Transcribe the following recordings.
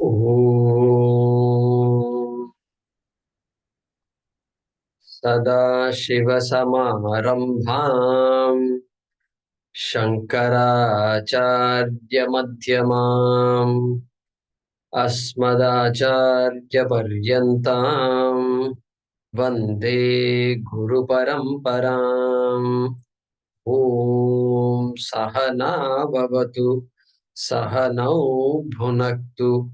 Om Sadashivasamarambham Shankaracharya-madhyamam Asmadacharya-paryantam Vande Guru-paramparam. Om Sahana Bhavatu Sahanau Bhunaktu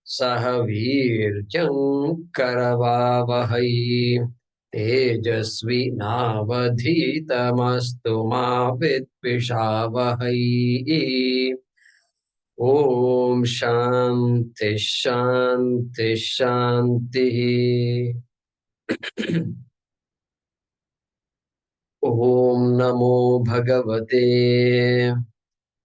Sahavirjam Karavavahai Tejasvi Navadhitamastu Ma Vidvishavahai. Om Shanti Shanti Shanti. Om Namo Bhagavate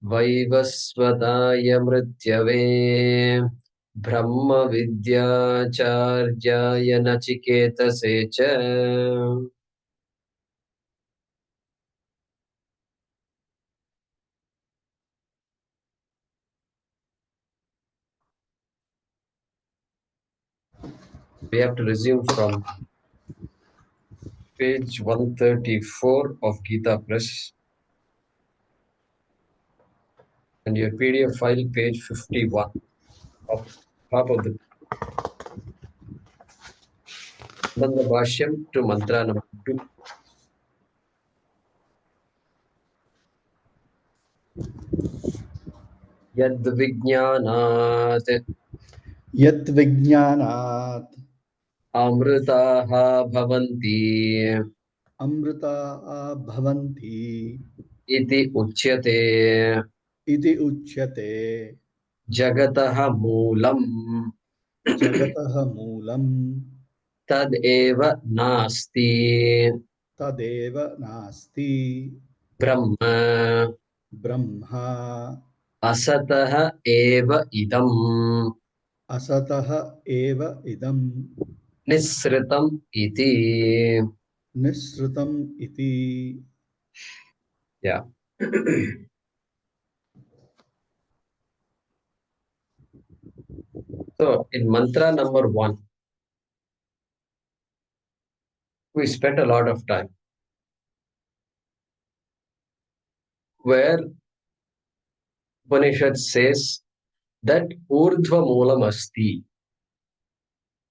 Vaivasvadaya Mrityave Brahma Vidyacharya Nachiketase cha. We have to resume from page 134 of Gita Press and your PDF file page 51 of top of the Bhaashyam to mantra number 2. Yad Vijnanat Yat Vijnanat Amritaha Bhavanti Amrita Bhavanti Iti Uchyate Iti Uchyate Jagataha Moolam Jagataha Moolam Tad Eva Nasti Tadeva Nasti Brahma Brahma Asataha Eva Idam Asataha Eva Idam Nisritam Iti. Nisrutam Iti. Yeah. So in mantra number 1, we spent a lot of time where Upanishad says that Urdhva Moolam Asti.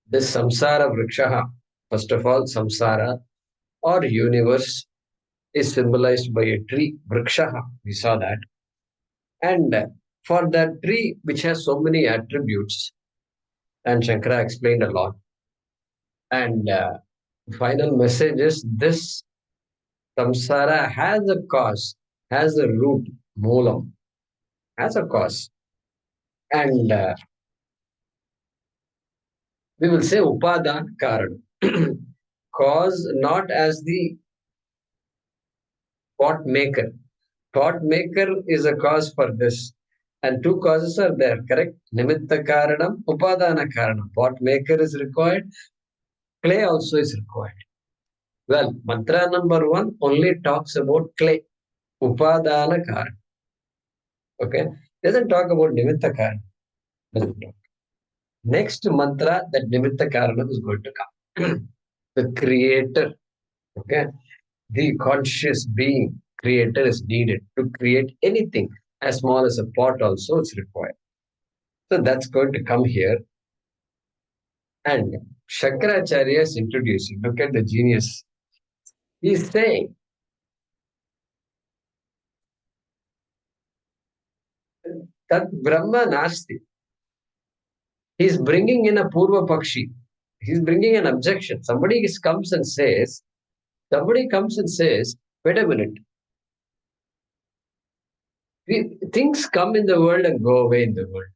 This samsara vrikshaha, first of all, samsara or universe is symbolized by a tree, vrikshaha. We saw that. And for that tree, which has so many attributes, and Shankara explained a lot. And final message is this samsara has a cause, has a root, moolam, has a cause. And we will say upadan karan. Cause not as the pot maker. Pot maker is a cause for this. And two causes are there, correct? Nimitta karanam, upadana karanam. Pot maker is required, clay also is required. Well, mantra number 1 only talks about clay, upadana karanam. Okay? Doesn't talk about nimitta karanam. Doesn't talk. Next mantra, that nimitta karanam is going to come. The creator, okay? The conscious being, creator is needed to create anything as small as a pot also it's required. So that's going to come here. And Shankaracharya is introducing. Look at the genius. He's saying that Brahma Nasti. He's bringing in a Purva Pakshi. He's bringing an objection. Comes and says, wait a minute. Things come in the world and go away in the world.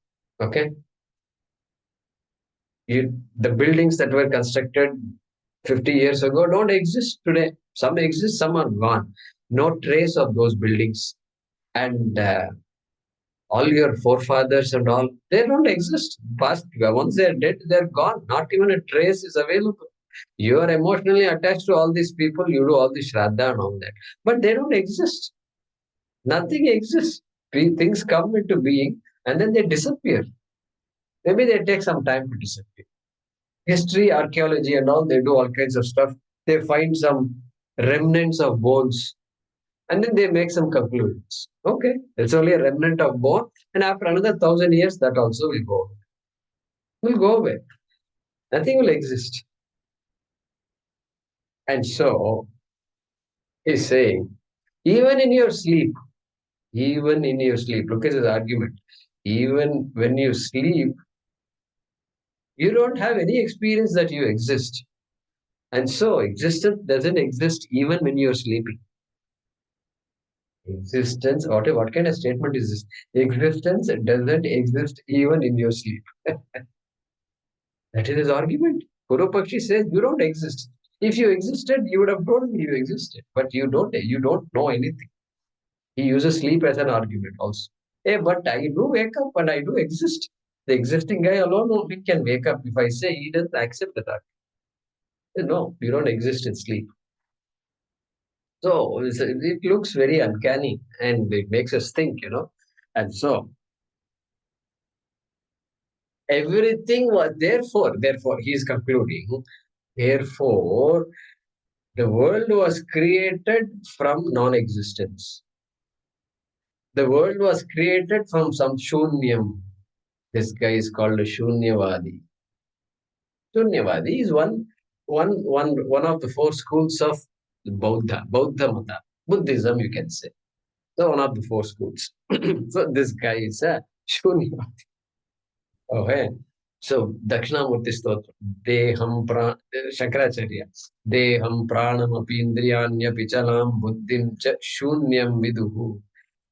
Okay? The buildings that were constructed 50 years ago don't exist today. Some exist, some are gone. No trace of those buildings. And all your forefathers and all, they don't exist. Past, once they're dead, they're gone. Not even a trace is available. You are emotionally attached to all these people, you do all the shraddha and all that. But they don't exist. Nothing exists. Things come into being and then they disappear. Maybe they take some time to disappear. History, archaeology, and all, they do all kinds of stuff. They find some remnants of bones and then they make some conclusions. Okay, it's only a remnant of bone, and after another 1,000 years, that also will go away. Nothing will exist. And so he's saying, even in your sleep, look at his argument. Even when you sleep, you don't have any experience that you exist. And so existence doesn't exist even when you're sleeping. Existence, what kind of statement is this? Existence doesn't exist even in your sleep. That is his argument. Purvapakshi says you don't exist. If you existed, you would have told me you existed, but you don't. You don't know anything. He uses sleep as an argument also. Hey, but I do wake up and I do exist. The existing guy alone only can wake up. If I say he doesn't accept that. No, you don't exist in sleep. So it looks very uncanny and it makes us think. And so everything was therefore he is concluding, therefore the world was created from non-existence. The world was created from some shunyam. This guy is called a shunyavadi. Shunyavadi is one of the four schools of Bauddha Mata, Buddhism, you can say. So one of the four schools. So this guy is a shunyavadi. Okay. So Dakshinamurti Stotra, Shankaracharya, Deham pranam api indriyannya pichalam buddhim cha shunyam viduhu.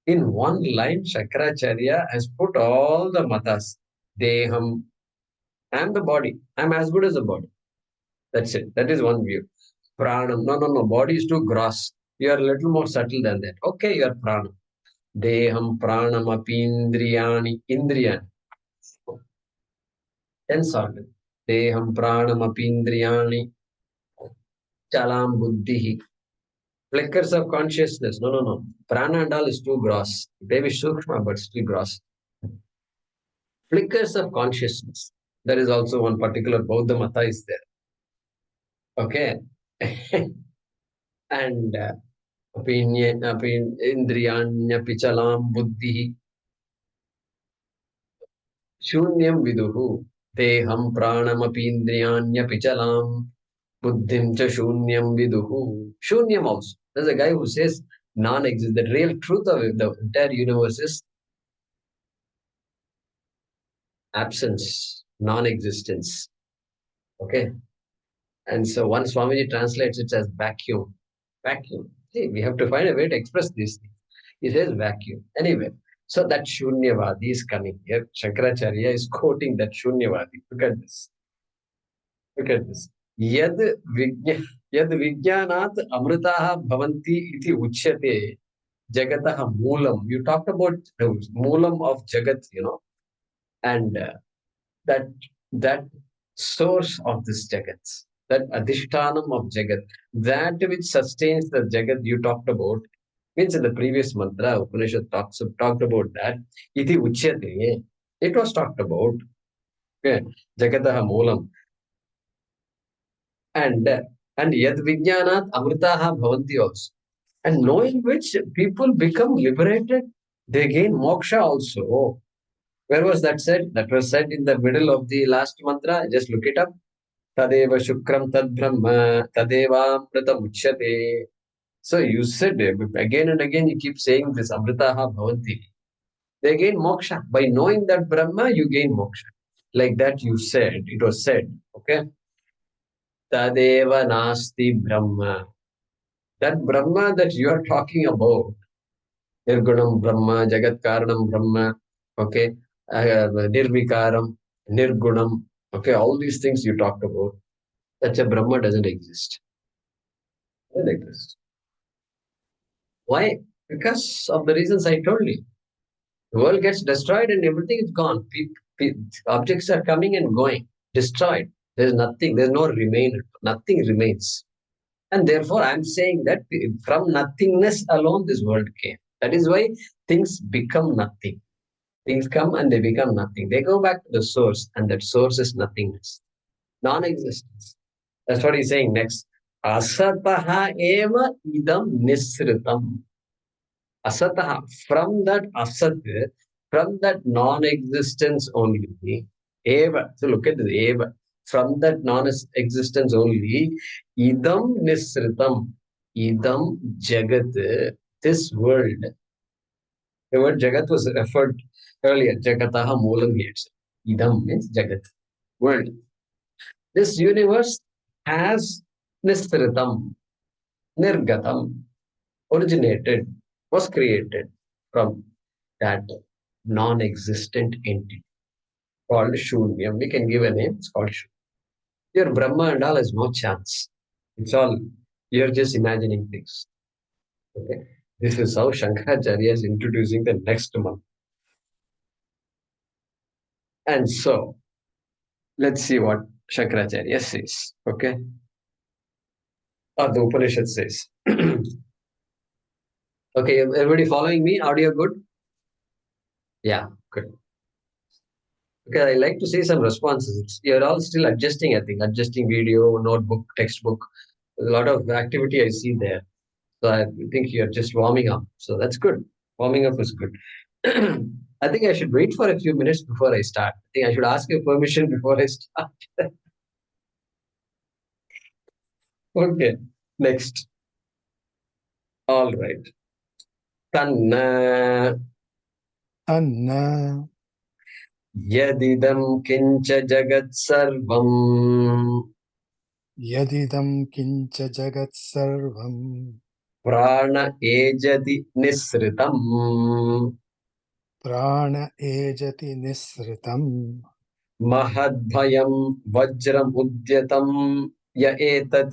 In one line, Shankaracharya has put all the matas. Deham, I am the body. I am as good as the body. That's it. That is one view. Pranam, no. Body is too gross. You are a little more subtle than that. Okay, you are pranam. Deham pranam api indriyani. Sense organ. Deham pranam api indriyani. Chalam buddhi. Flickers of consciousness. No. Prana and all is too gross. Maybe sukshma, but still gross. Flickers of consciousness. There is also one particular Bauddha Mata is there. Okay. And indriyanya pichalam buddhi shunyam viduhu deham pranam indriyanya pichalam buddhim cha shunyam viduhu. Shunyam also. There's a guy who says non-exist. The real truth of it, the entire universe is absence, non-existence. Okay. And so one Swamiji translates it as vacuum. Vacuum. See, we have to find a way to express these things. He says vacuum. Anyway, so that Shunyavadi is coming here. Shankaracharya is quoting that Shunyavadi. Look at this. Look at this. Yad vijnanat amritaha bhavanti iti uchyate jagataha moolam. You talked about the moolam of jagat, and that that source of this jagat, that adhishtanam of jagat, that which sustains the jagat you talked about, means in the previous mantra, Upanishad talked about that. Iti uchyate. It was talked about. Okay. Jagataha moolam. And yad vijnanat amritaha bhavanti also. And knowing which people become liberated, they gain moksha also. Where was that said? That was said in the middle of the last mantra. Just look it up. Tadeva shukram tad brahma tadeva amrita muchyate. So you said again and again, you keep saying this amritaha bhavanti. They gain moksha. By knowing that Brahma, you gain moksha. Like that you said, it was said. Okay. Tadeva nasti Brahma. That Brahma that you are talking about, Nirgunam Brahma, Jagat Karanam Brahma, okay, Nirvikaram, Nirgunam, okay, all these things you talked about, such a Brahma doesn't exist. Doesn't exist. Why? Because of the reasons I told you. The world gets destroyed and everything is gone. Objects are coming and going, destroyed. There's nothing, there's no remain, nothing remains. And therefore, I'm saying that from nothingness alone, this world came. That is why things become nothing. Things come and they become nothing. They go back to the source, and that source is nothingness, non-existence. That's what he's saying next. Asataha eva idam nisritam. Asataha, from that asat, from that non-existence only, eva. So look at the eva. From that non-existence only, idam nisritam. Idam jagat, this world. The word jagat was referred earlier. Jagataha moolam here. Idam means jagat, world. This universe has nisritam, nirgatam, originated, was created from that non-existent entity called Shunyam. We can give a name, it's called Shunyam. Your Brahma and all has no chance. It's all, you're just imagining things. Okay? This is how Shankaracharya is introducing the next month. And so, let's see what Shankaracharya says. Okay? Or the Upanishad says. Okay, everybody following me? Audio good? Yeah, good. Okay, I like to see some responses. You're all still adjusting, I think, adjusting video, notebook, textbook. There's a lot of activity I see there. So I think you're just warming up. So that's good. Warming up is good. I think I should wait for a few minutes before I start. I think I should ask your permission before I start. Okay, next. All right. Tanna Anna yadidam kincha jagat sarvam yadidam kincha jagat sarvam prana ejati nisritam prana ejati nisritam mahadbhayam vajram udyatam ya etat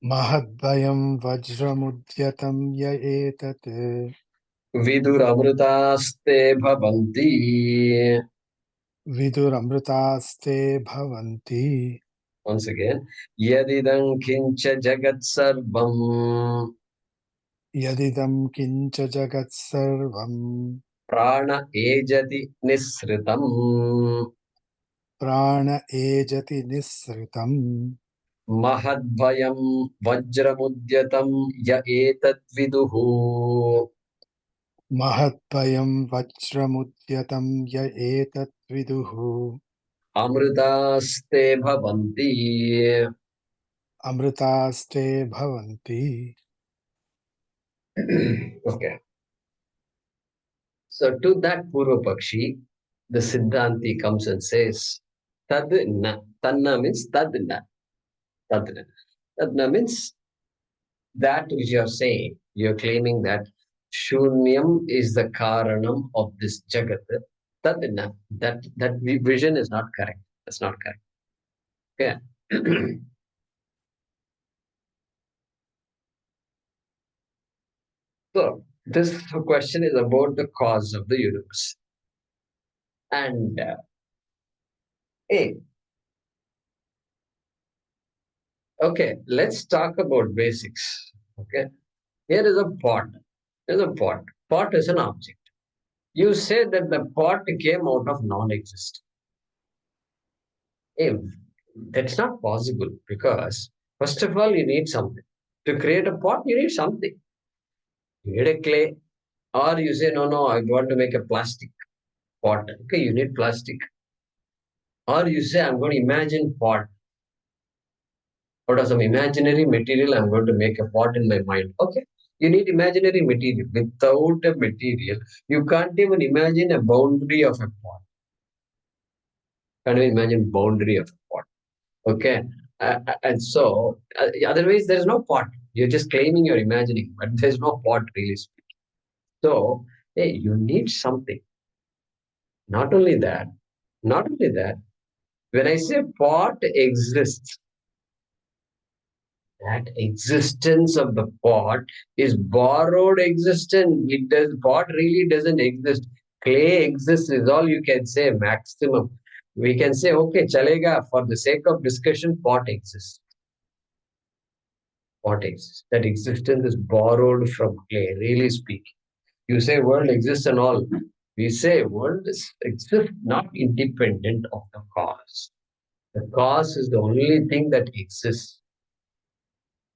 mahadvayam vajramudyatam ya etat viduramritaste bhavanti. viduramritaste bhavanti Once again, yadidam kincha jagat sarvam yadidam kincha jagat sarvam prana ejati nisritam prana ejati nisritam mahadbhayam vajramudyatam ya etat viduhu mahadvayam vajramudyatam ya etat viduhu amritaste bhavanti. amritaste bhavanti. Okay. So to that Purvapakshi, the Siddhanti comes and says, Tad na. Tanna means tad na. Tad na. Tad na means that which you are saying. You're claiming that Shunyam is the Karanam of this Jagat. Tad na. That vision is not correct. That's not correct. Okay. So this question is about the cause of the universe. And hey, okay, let's talk about basics. Okay, here is a pot. There's a pot. Pot is an object. You say that the pot came out of non-existence. Hey, that's not possible because first of all, you need something. To create a pot, you need something. You need a clay, or you say, no, I want to make a plastic pot. Okay, you need plastic. Or you say, I'm going to imagine pot. Out of some imaginary material, I'm going to make a pot in my mind. Okay, you need imaginary material. Without a material, you can't even imagine a boundary of a pot. Can't even imagine boundary of a pot. Okay, and so otherwise there is no pot. You're just claiming you're imagining, but there's no pot really. So hey, you need something. Not only that, not only that. When I say pot exists, that existence of the pot is borrowed existence. It does pot really doesn't exist. Clay exists is all you can say maximum. We can say okay, chalega for the sake of discussion. Pot exists. Pot exists. That existence is borrowed from clay. Really speaking, You say world exists and all. We say world exists not independent of the cause. The cause is the only thing that exists.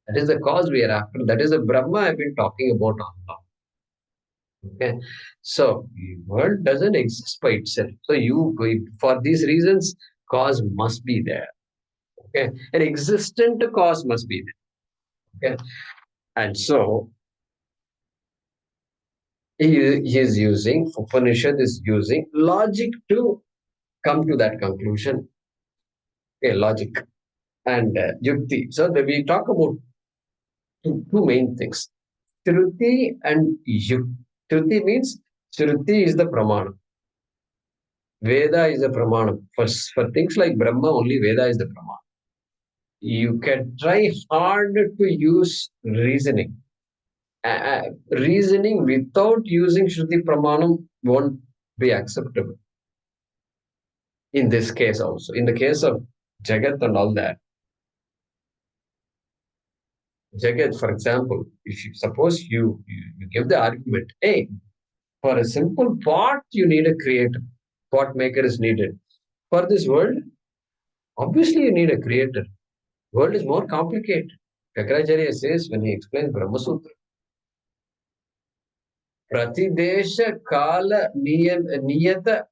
That is the cause we are after. That is the Brahma I've been talking about all along. Okay, so the world doesn't exist by itself. So for these reasons, cause must be there. Okay, an existent cause must be there. Okay, and so he is using Upanishad is using logic to come to that conclusion. Okay, logic and yukti. So we talk about two main things: Shruti and yukti. Shruti means Shruti is the pramana. Veda is a pramana. For things like Brahma, only Veda is the pramana. You can try hard to use reasoning. Reasoning without using Shruti Pramanam won't be acceptable. In this case also. In the case of Jagat and all that. Jagat, for example, if you suppose you give the argument, hey, for a simple pot, you need a creator. Pot maker is needed. For this world, obviously you need a creator. World is more complicated. Shankaracharya says when he explains Brahma Sutra, Pratidesha Kala Niyata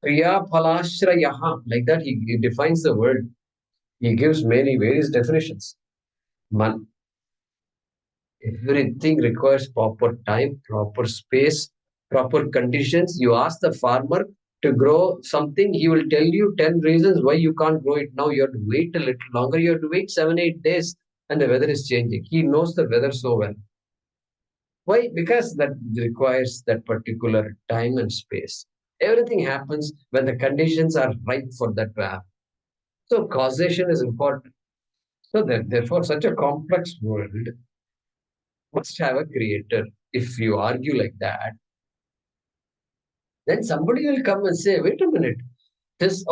Kriya Phalashraya. Like that, he defines the world. He gives many various definitions. Man, everything requires proper time, proper space, proper conditions. You ask the farmer to grow something, he will tell you 10 reasons why you can't grow it now. You have to wait a little longer. You have to wait 7-8 days, and the weather is changing. He knows the weather so well. Why? Because that requires that particular time and space. Everything happens when the conditions are right for that to happen. So causation is important. So therefore, such a complex world must have a creator. If you argue like that, then somebody will come and say, wait a minute, this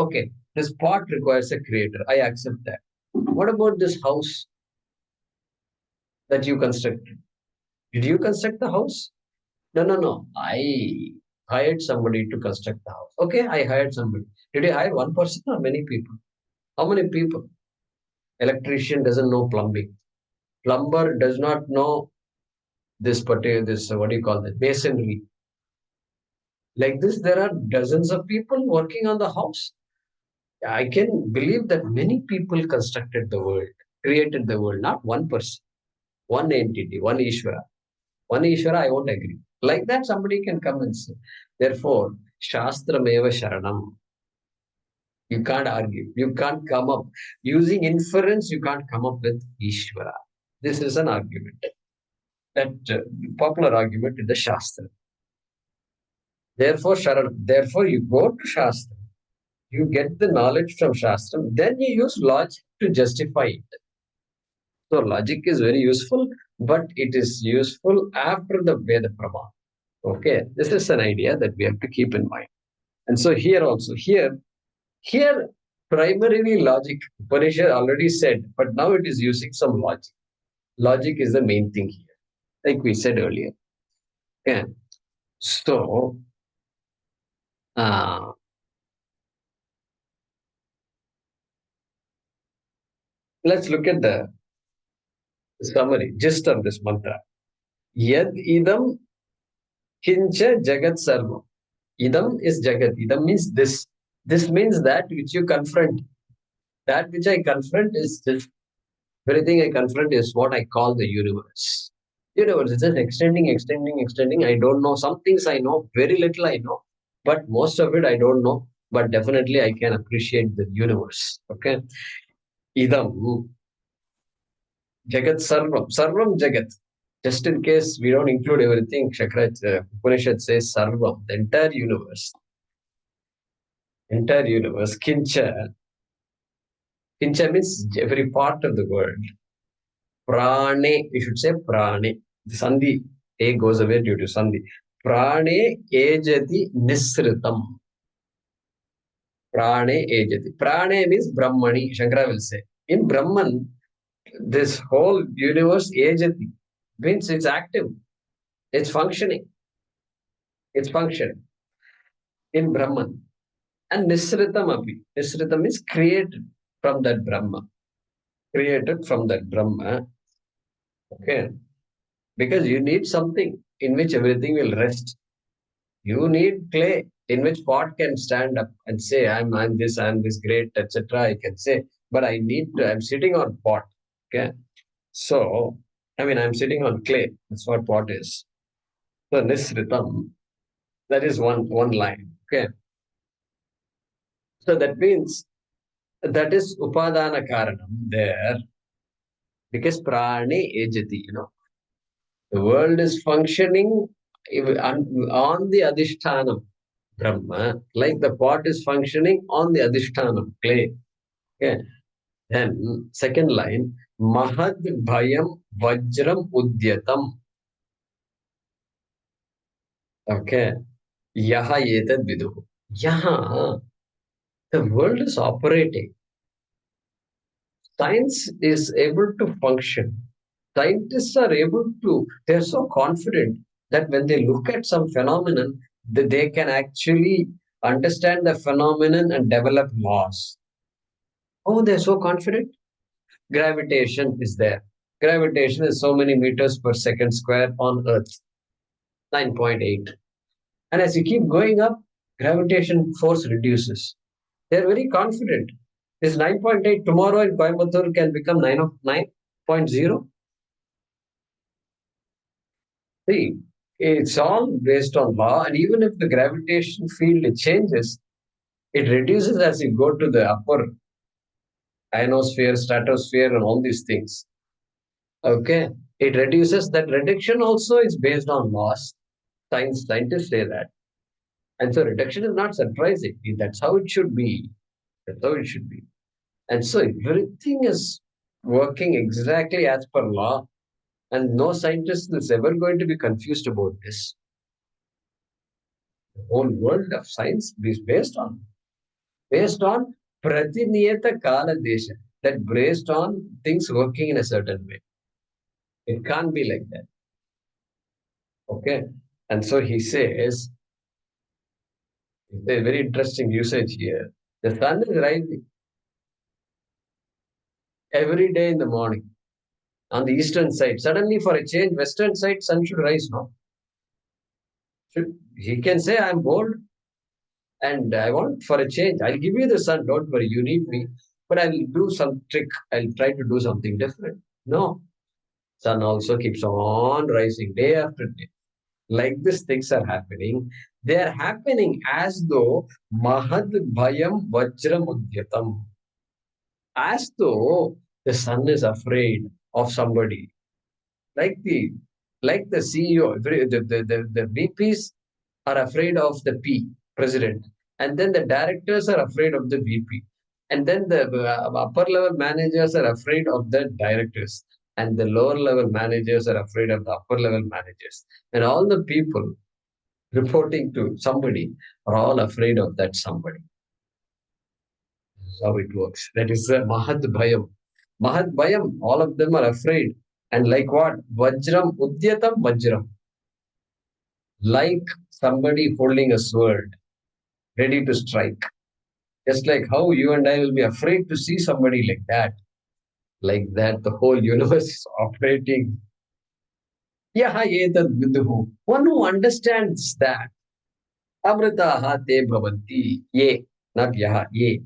pot requires a creator. I accept that. What about this house that you constructed? Did you construct the house? No, no, no. I hired somebody to construct the house. Okay, I hired somebody. Did you hire one person or many people? How many people? Electrician doesn't know plumbing. Plumber does not know what do you call it? Masonry. Like this, there are dozens of people working on the house. I can believe that many people constructed the world, created the world, not one person, one entity, one Ishvara. One Ishvara, I won't agree. Like that, somebody can come and say. Therefore, Shastra Meva Sharanam. You can't argue. You can't come up. Using inference, you can't come up with Ishvara. This is an argument. That popular argument in the Shastra. Therefore, you go to Shastra. You get the knowledge from Shastra. Then you use logic to justify it. So logic is very useful, but it is useful after the Veda Prabha. Okay, this is an idea that we have to keep in mind. And so here also, here primarily logic, Upanishad already said, but now it is using some logic. Logic is the main thing here, like we said earlier. Okay, so uh, let's look at the summary, gist of this mantra. Yad idam kincha jagat sarvam. Idam is jagat. Idam means this. This means that which you confront. That which I confront is this. Everything I confront is what I call the universe. Universe is just extending, extending, extending. I don't know. Some things I know, very little I know, but most of it I don't know. But definitely I can appreciate the universe. Okay. Idam jagat sarvam. Sarvam jagat. Just in case we don't include everything, Upanishad says sarvam, the entire universe. Entire universe. Kincha. Kincha means every part of the world. Prane, we should say prane. The sandhi, A goes away due to sandhi. Prane ejati nisritam. Prane ejati. Prane means Brahmani, Shankara will say. In Brahman, this whole universe ejati means it's active. It's functioning. It's functioning in Brahman. And Nisritam api. Nisritam is created from that Brahma. Created from that Brahma. Okay. Because you need something in which everything will rest. You need clay in which pot can stand up and say, I'm this great, etc. I can say, but I'm sitting on pot. Okay. So, I'm sitting on clay. That's what pot is. So, Nisritam, that is one line. Okay. So that means that is Upadana Karanam there because Prani Ejati. The world is functioning on the Adhishthanam Brahma, like the pot is functioning on the Adhishthanam clay. Okay. Then, second line, Mahad Bhayam Vajram Udyatam. Okay. Yaha Yetad Viduhu. Yaha, the world is operating. Science is able to function. Scientists are able to, they're so confident that when they look at some phenomenon, they can actually understand the phenomenon and develop laws. Oh, they're so confident. Gravitation is there. Gravitation is so many meters per second square on Earth, 9.8. And as you keep going up, gravitation force reduces. They're very confident. This 9.8 tomorrow in Coimbatore can become 9.0. See, it's all based on law, and even if the gravitation field changes, it reduces as you go to the upper ionosphere, stratosphere, and all these things. Okay, it reduces. That reduction also is based on laws. Scientists say that, and so reduction is not surprising. That's how it should be. That's how it should be. And so everything is working exactly as per law, and no scientist is ever going to be confused about this. The whole world of science is based on pratiniyata kala desha, that based on things working in a certain way. It can't be like that. Okay. And so he says, it's a very interesting usage here. The sun is rising every day in the morning on the eastern side. Suddenly, for a change, western side, sun should rise now. He can say, I'm bold and I want for a change. I'll give you the sun. Don't worry, you need me. But I'll do some trick. I'll try to do something different. No. Sun also keeps on rising day after day. Like this, things are happening. They are happening as though Mahad Bhayam Vajram Udyatam. As though the sun is afraid of somebody. Like the CEO, the VPs are afraid of the president. And then the directors are afraid of the VP. And then the upper level managers are afraid of the directors. And the lower level managers are afraid of the upper level managers. And all the people reporting to somebody are all afraid of that somebody. That's how it works. That is Mahad Bhayam. Mahad Bhayam, all of them are afraid. And like what? Vajram, Udyatam Vajram. Like somebody holding a sword, ready to strike. Just like how you and I will be afraid to see somebody like that. Like that, the whole universe is operating. Yaha etad viduhu. One who understands that. Amritaha te bhavanti. Ye, not yaha, ye.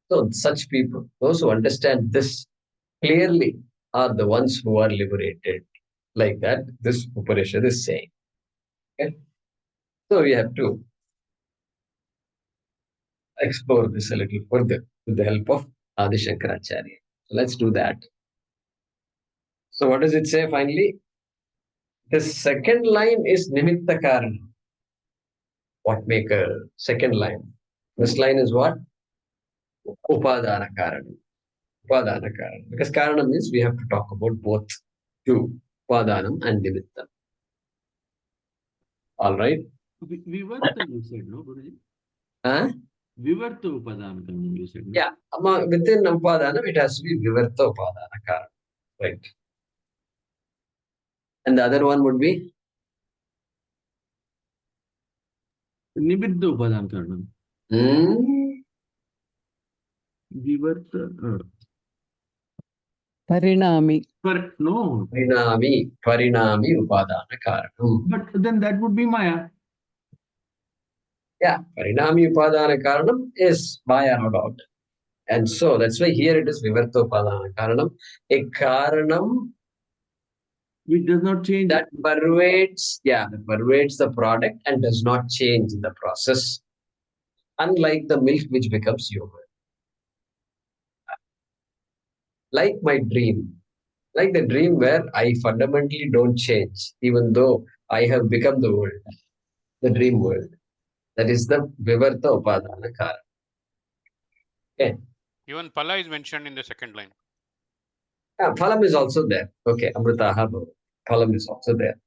So such people, those who understand this clearly, are the ones who are liberated. Like that, this Upanishad is saying. Okay? So we have to explore this a little further with the help of Adi Shankaracharya. So let's do that. So what does it say finally? The second line is Nimitta Karana. What maker? Second line. This line is what? Upadana Karana. Upadana Karana. Because Karana means we have to talk about both two, Upadanam and Nimitta. All right? Vivarta you said, no, Guruji? Huh? Vivarta Upadanam you said, no? Yeah. Within Upadanam, it has to be Vivarta Upadana Karana. Right. And the other one would be Nibiddha Upadana Karanam. Vivarta. Parinami. No. Parinami Upadana Karanam. But then that would be Maya. Yeah, Parinami Upadana Karanam is Maya, no doubt. And so that's why here it is Vivarta Upadana Karanam. A Karanam Which does not change. that pervades the product and does not change in the process. Unlike the milk which becomes yogurt. Like my dream. Like the dream where I fundamentally don't change, even though I have become the world, the dream world. That is the Vivarta Upadana Karanam. Okay. Even Pala is mentioned in the second line. Phalam is also there. Okay, Amritaha Bhava. Phalam is also there.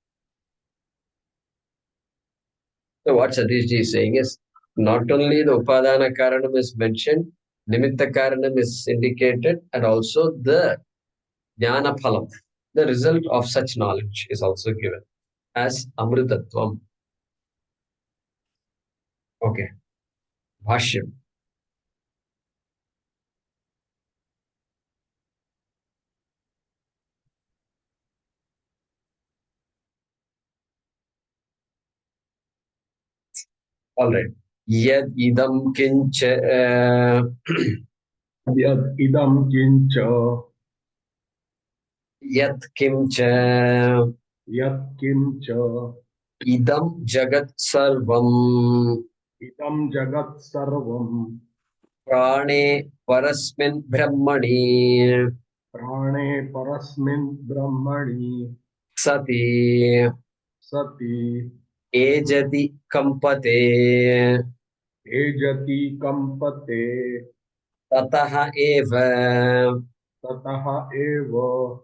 So what Satish ji is saying is, not only the Upadana Karanam is mentioned, Nimitta Karanam is indicated, and also the Jnana Phalam, the result of such knowledge is also given as Amritatvam. Okay. Bhaashyam. All right. Yad idam kincha. Yad idam kincha. Yat kimcha. Yat kimcha. Idam jagat sarvam. Idam jagat sarvam. Prane parasmin brahmani. Prane parasmin brahmani. Sati. Sati. Ejati kampate. Ejati kampate. Tataha eva. Tataha eva.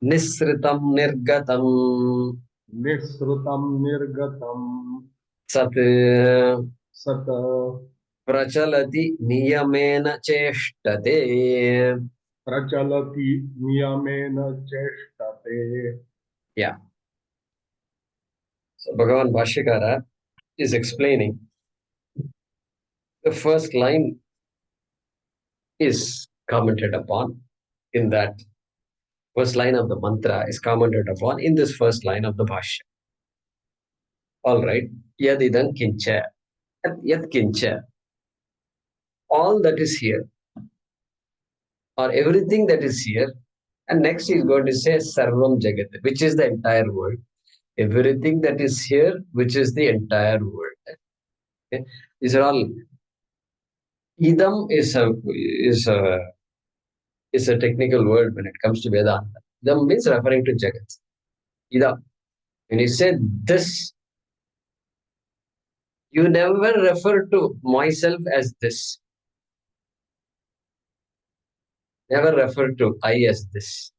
Nisritam nirgatam. Nisrutam nirgatam. Sat. Sata. Prachalati niyamena cheshtate. Prachalati niyamena cheshtate. Yeah. So Bhagavan Bhashyakara is explaining the first line is commented upon in that first line of the mantra is commented upon in this first line of the Bhashya. All right. Yadidam kincha. Yad kincha. All that is here, or everything that is here. And next he is going to say Sarvam Jagat, which is the entire world. Everything that is here, which is the entire world. Okay? These are all. Idam is a technical word when it comes to Vedanta. Idam means referring to Jagat. Idam. When you say this, you never refer to myself as this. Never refer to I as this.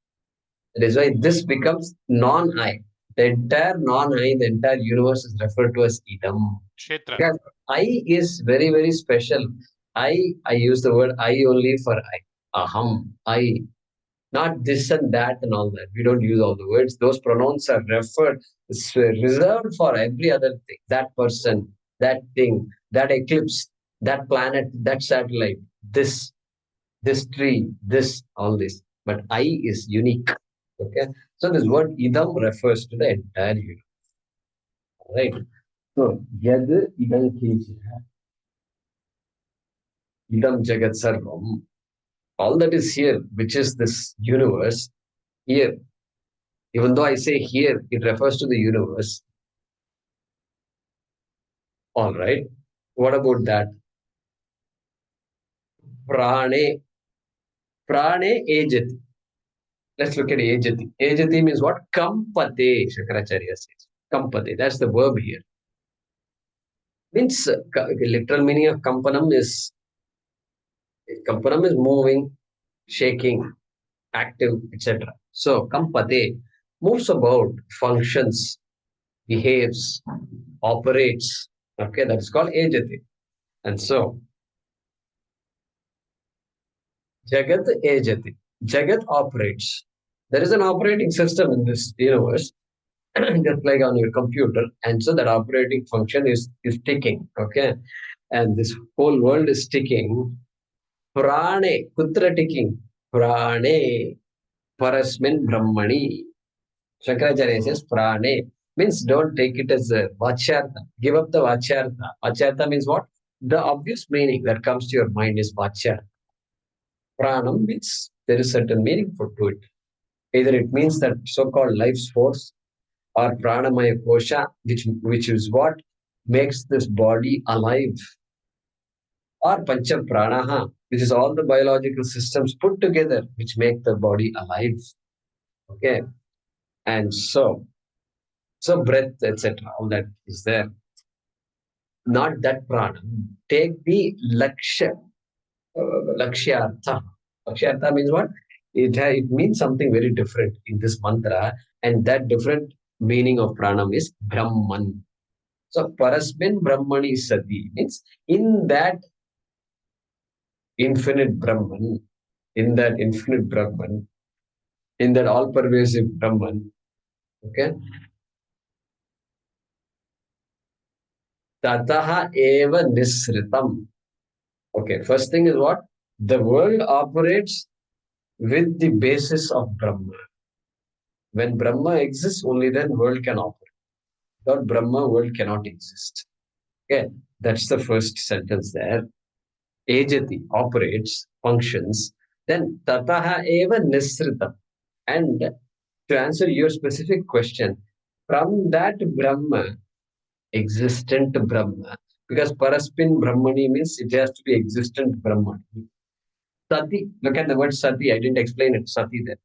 That is why this becomes non-I. The entire non-I, the entire universe is referred to as idam. Kshetra. Because I is very, very special. I use the word I only for I. Aham, I. Not this and that and all that. We don't use all the words. Those pronouns are reserved for every other thing. That person, that thing, that eclipse, that planet, that satellite, this tree, this, all this. But I is unique. Okay. So this word idam refers to the entire universe. Right. So yad idam kinchya. Idam jagat sarvam. All that is here, which is this universe, here, even though I say here, it refers to the universe. All right. What about that? Prane. Prane ejati. Let's look at ejati. Ejati means what? Kampate, Shankaracharya says. Kampate. That's the verb here. Means literal meaning of kampanam is moving, shaking, active, etc. So kampate moves about, functions, behaves, operates. Okay, that's called ejati. And so Jagat ejati. Jagat operates. There is an operating system in this universe, just like on your computer. And so that operating function is ticking. Okay. And this whole world is ticking. Prane, kutra ticking. Prane, parasmin brahmani. Shankaracharya says prane means don't take it as a vachyartha. Give up the vachyartha. Vachyartha means what? The obvious meaning that comes to your mind is vachyartha. Pranam means there is certain meaning to it. Either it means that so-called life's force or pranamaya kosha, which is what makes this body alive, or pancha pranaha, which is all the biological systems put together which make the body alive. Okay, and so breath, etc., all that is there. Not that prana. Take the lakshyartha. Lakshyartha means what? It means something very different in this mantra, and that different meaning of pranam is Brahman. So parasmin Brahmani sati means in that infinite Brahman, in that infinite Brahman, in that all-pervasive Brahman. Okay. Tataha eva nisritam. Okay, first thing is what? The world operates with the basis of Brahma. When Brahma exists, only then world can operate. Without Brahma, world cannot exist. Okay, that's the first sentence there. Ejati operates, functions. Then tataha eva nisritam. And to answer your specific question, from that Brahma, existent Brahma, because Paraspin Brahmani means it has to be existent Brahman. Sati, look at the word Sati, I didn't explain it, Sati there.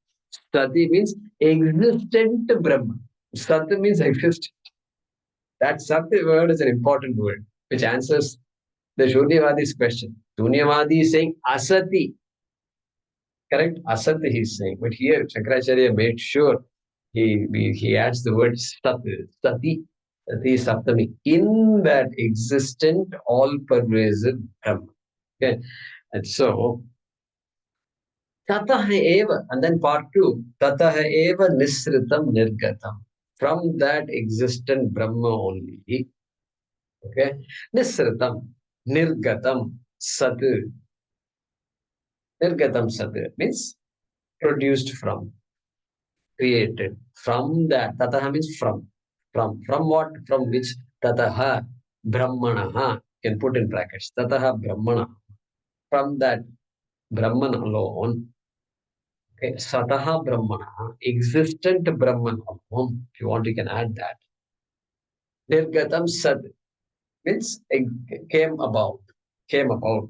Sati means existent Brahma. Sati means existent. That Sati word is an important word which answers the Shunyavadi's question. Shunyavadi is saying Asati. Correct? Asati he is saying. But here Shankaracharya made sure he adds the word Sati. Sati. Sati Saptami. In that existent, all-pervasive Brahma. Okay. And so Tataha eva, and then part two, Tataha eva nisritam nirgatam. From that existent Brahma only, okay, nisritam, nirgatam, sat. Nirgatam sat means produced from, created. From that, Tataha means from. From what? From which? Tataha Brahmanaha, can put in brackets. Tataha Brahmana. From that Brahman alone, okay, Sataha Brahmana, existent Brahman alone. If you want, you can add that. Nirgatam Sat means came about, came about.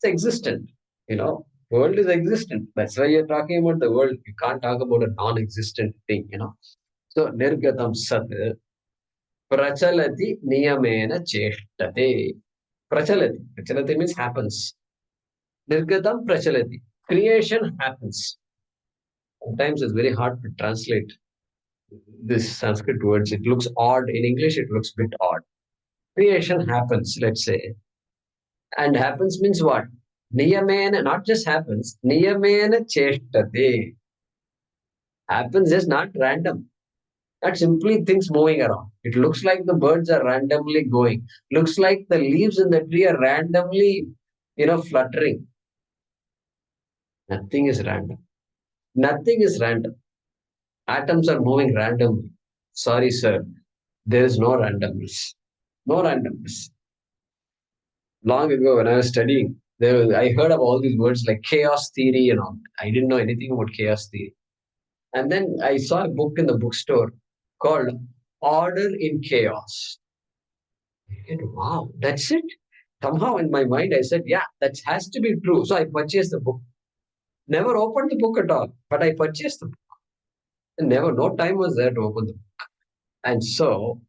It's existent, you know. World is existent. That's why you're talking about the world. You can't talk about a non-existent thing, you know. So Nirgatam Sat Prachalati Niyamena Cheshtate. Prachalati. Prachalati means happens. Nirgatam Prachalati. Creation happens. Sometimes it's very hard to translate this Sanskrit words. It looks odd. In English, it looks a bit odd. Creation happens, let's say. And happens means what? Niyamena, not just happens. Niyamena cheshtate. Happens is not random. Not simply things moving around. It looks like the birds are randomly going. Looks like the leaves in the tree are randomly, fluttering. Nothing is random. Nothing is random. Atoms are moving randomly. Sorry, sir. There is no randomness. No randomness. Long ago, when I was studying, I heard of all these words like chaos theory and all. I didn't know anything about chaos theory. And then I saw a book in the bookstore called Order in Chaos. And wow, that's it. Somehow in my mind, I said, yeah, that has to be true. So I purchased the book. Never opened the book at all, but I purchased the book. And no time was there to open the book. And so,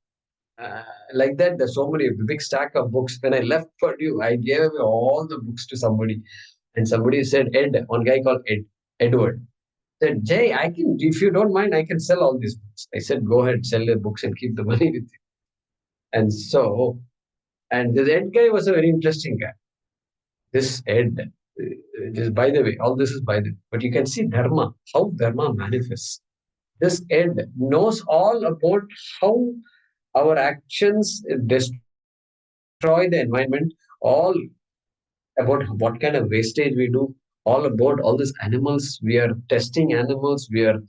like that, there's so many, big stack of books. When I left Purdue, I gave away all the books to somebody. And somebody said, one guy called Edward, said, Jay, if you don't mind, I can sell all these books. I said, go ahead, sell the books and keep the money with you. And so, and this Ed guy was a very interesting guy. This Ed, by the way, all this is by the way, but you can see Dharma, how Dharma manifests. This head knows all about how our actions destroy the environment, all about what kind of wastage we do, all about all these animals. We are testing animals, we are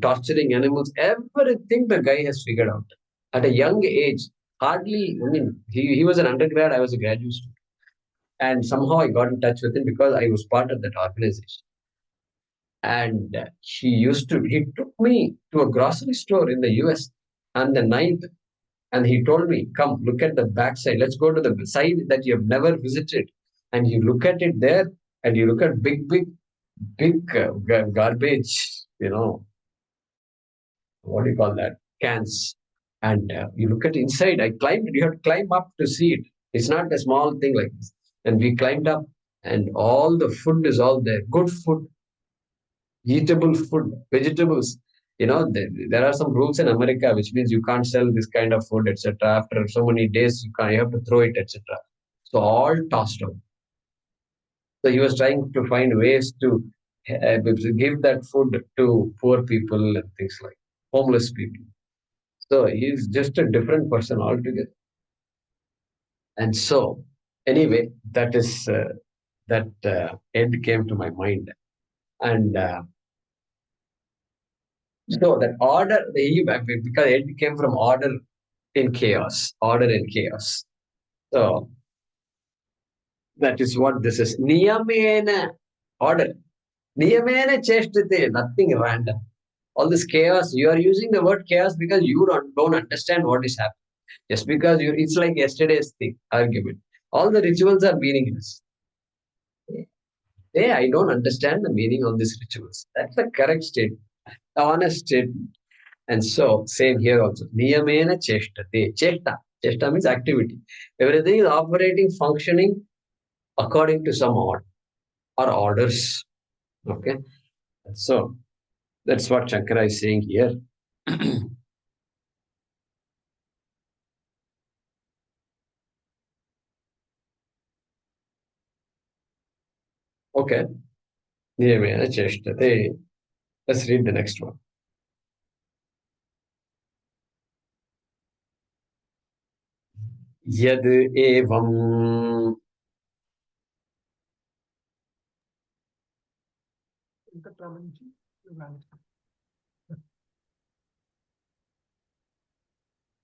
torturing animals. Everything the guy has figured out at a young age. Hardly, I mean, he was an undergrad, I was a graduate student. And somehow I got in touch with him because I was part of that organization. And he took me to a grocery store in the US on the night, and he told me, come look at the backside. Let's go to the side that you have never visited. And you look at it there, and you look at big garbage, what do you call that? Cans. And you look at inside. I climbed, you have to climb up to see it. It's not a small thing like this. And we climbed up, and all the food is all there. Good food, eatable food, vegetables. There are some rules in America, which means you can't sell this kind of food, etc. After so many days, you have to throw it, etc. So all tossed out. So he was trying to find ways to give that food to poor people and things like homeless people. So he's just a different person altogether. And so, anyway, that end came to my mind, and so that order, because it came from order in chaos, order in chaos. So that is what this is. Niyamena, order. Niyamena cheshtate, nothing random. All this chaos, you are using the word chaos because you don't understand what is happening. Just because it's like yesterday's argument. All the rituals are meaningless. Hey, I don't understand the meaning of these rituals. That's the correct statement, the honest statement. And so, same here also. Niyamena cheshtate. Cheshta. Cheshta means activity. Everything is operating, functioning according to some order or orders. Okay. So, that's what Shankara is saying here. Okay. Niyamena cheshtate. Let's read the next one. Yad evam.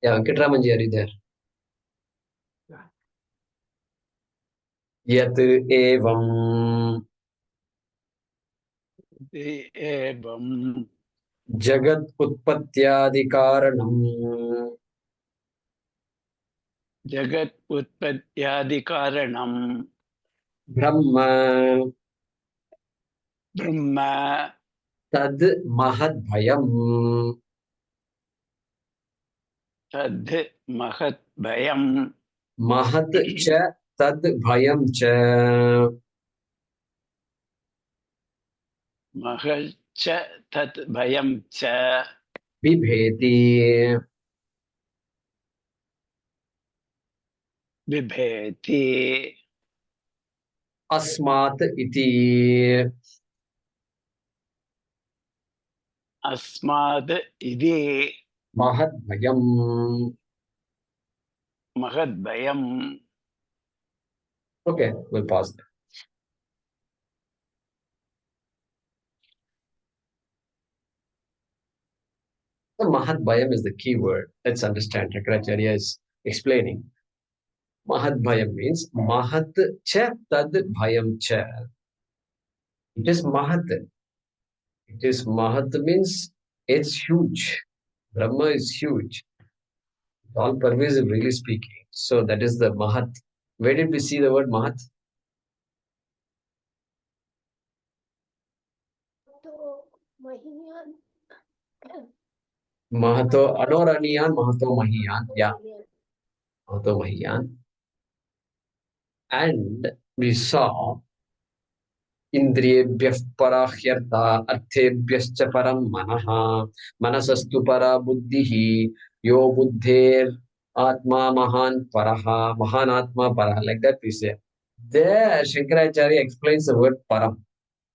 Yeah, Venkatramanji, are you there? Yat evam एवं jagat utpatyadi karanam जगत् उत्पत्त्यादिकारणं brahma ब्रह्म tad mahad bhayam तद् महत् भयं mahat cha tad bhayam cha महच्च तत् भयं च bibheti बिभेति asmat iti अस्माद् इति mahad bhayam. महद् भयं. Okay, we'll pause there. The Mahat Bhayam is the key word. Let's understand. Shankaracharya is explaining. Mahat Bhayam means Mahat cha tad bhayam cha. It is Mahat. It is Mahat means it's huge. Brahma is huge. All pervasive, really speaking. So that is the Mahat. Where did we see the word Mahat? Mahato Anoraniyan, Mahato Mahiyan. Yeah, Mahato Mahiyan. And we saw Indriyebhyah parahyarta arthebhyascha param manaha manasastu para buddhihi yo buddher atma mahan paraha mahan atma paraha. Like that we say. There Shankaracharya explains the word param.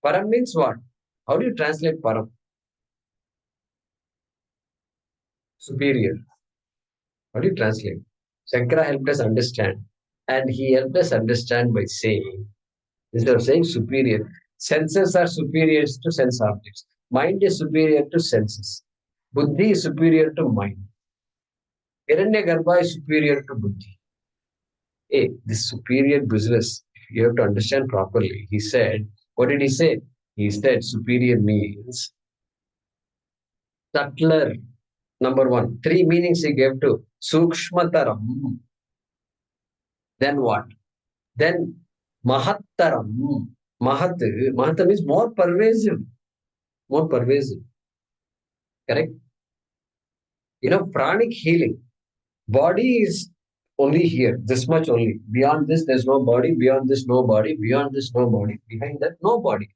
Param means what? How do you translate param? superior. How do you translate? Shankara helped us understand. And he helped us understand by saying, instead of saying superior, senses are superior to sense objects. Mind is superior to senses. Buddhi is superior to mind. Hiranyagarbha is superior to Buddhi. Hey, this superior business, you have to understand properly. He said, what did he say? He said superior means subtler. Number one, three meanings he gave to sukshmataram. Then what? Then mahattaram. Mahat means more pervasive. More pervasive. Correct? Pranic healing. Body is only here, this much only. Beyond this, there's no body. Beyond this, no body. Beyond this, no body. Behind that, no body.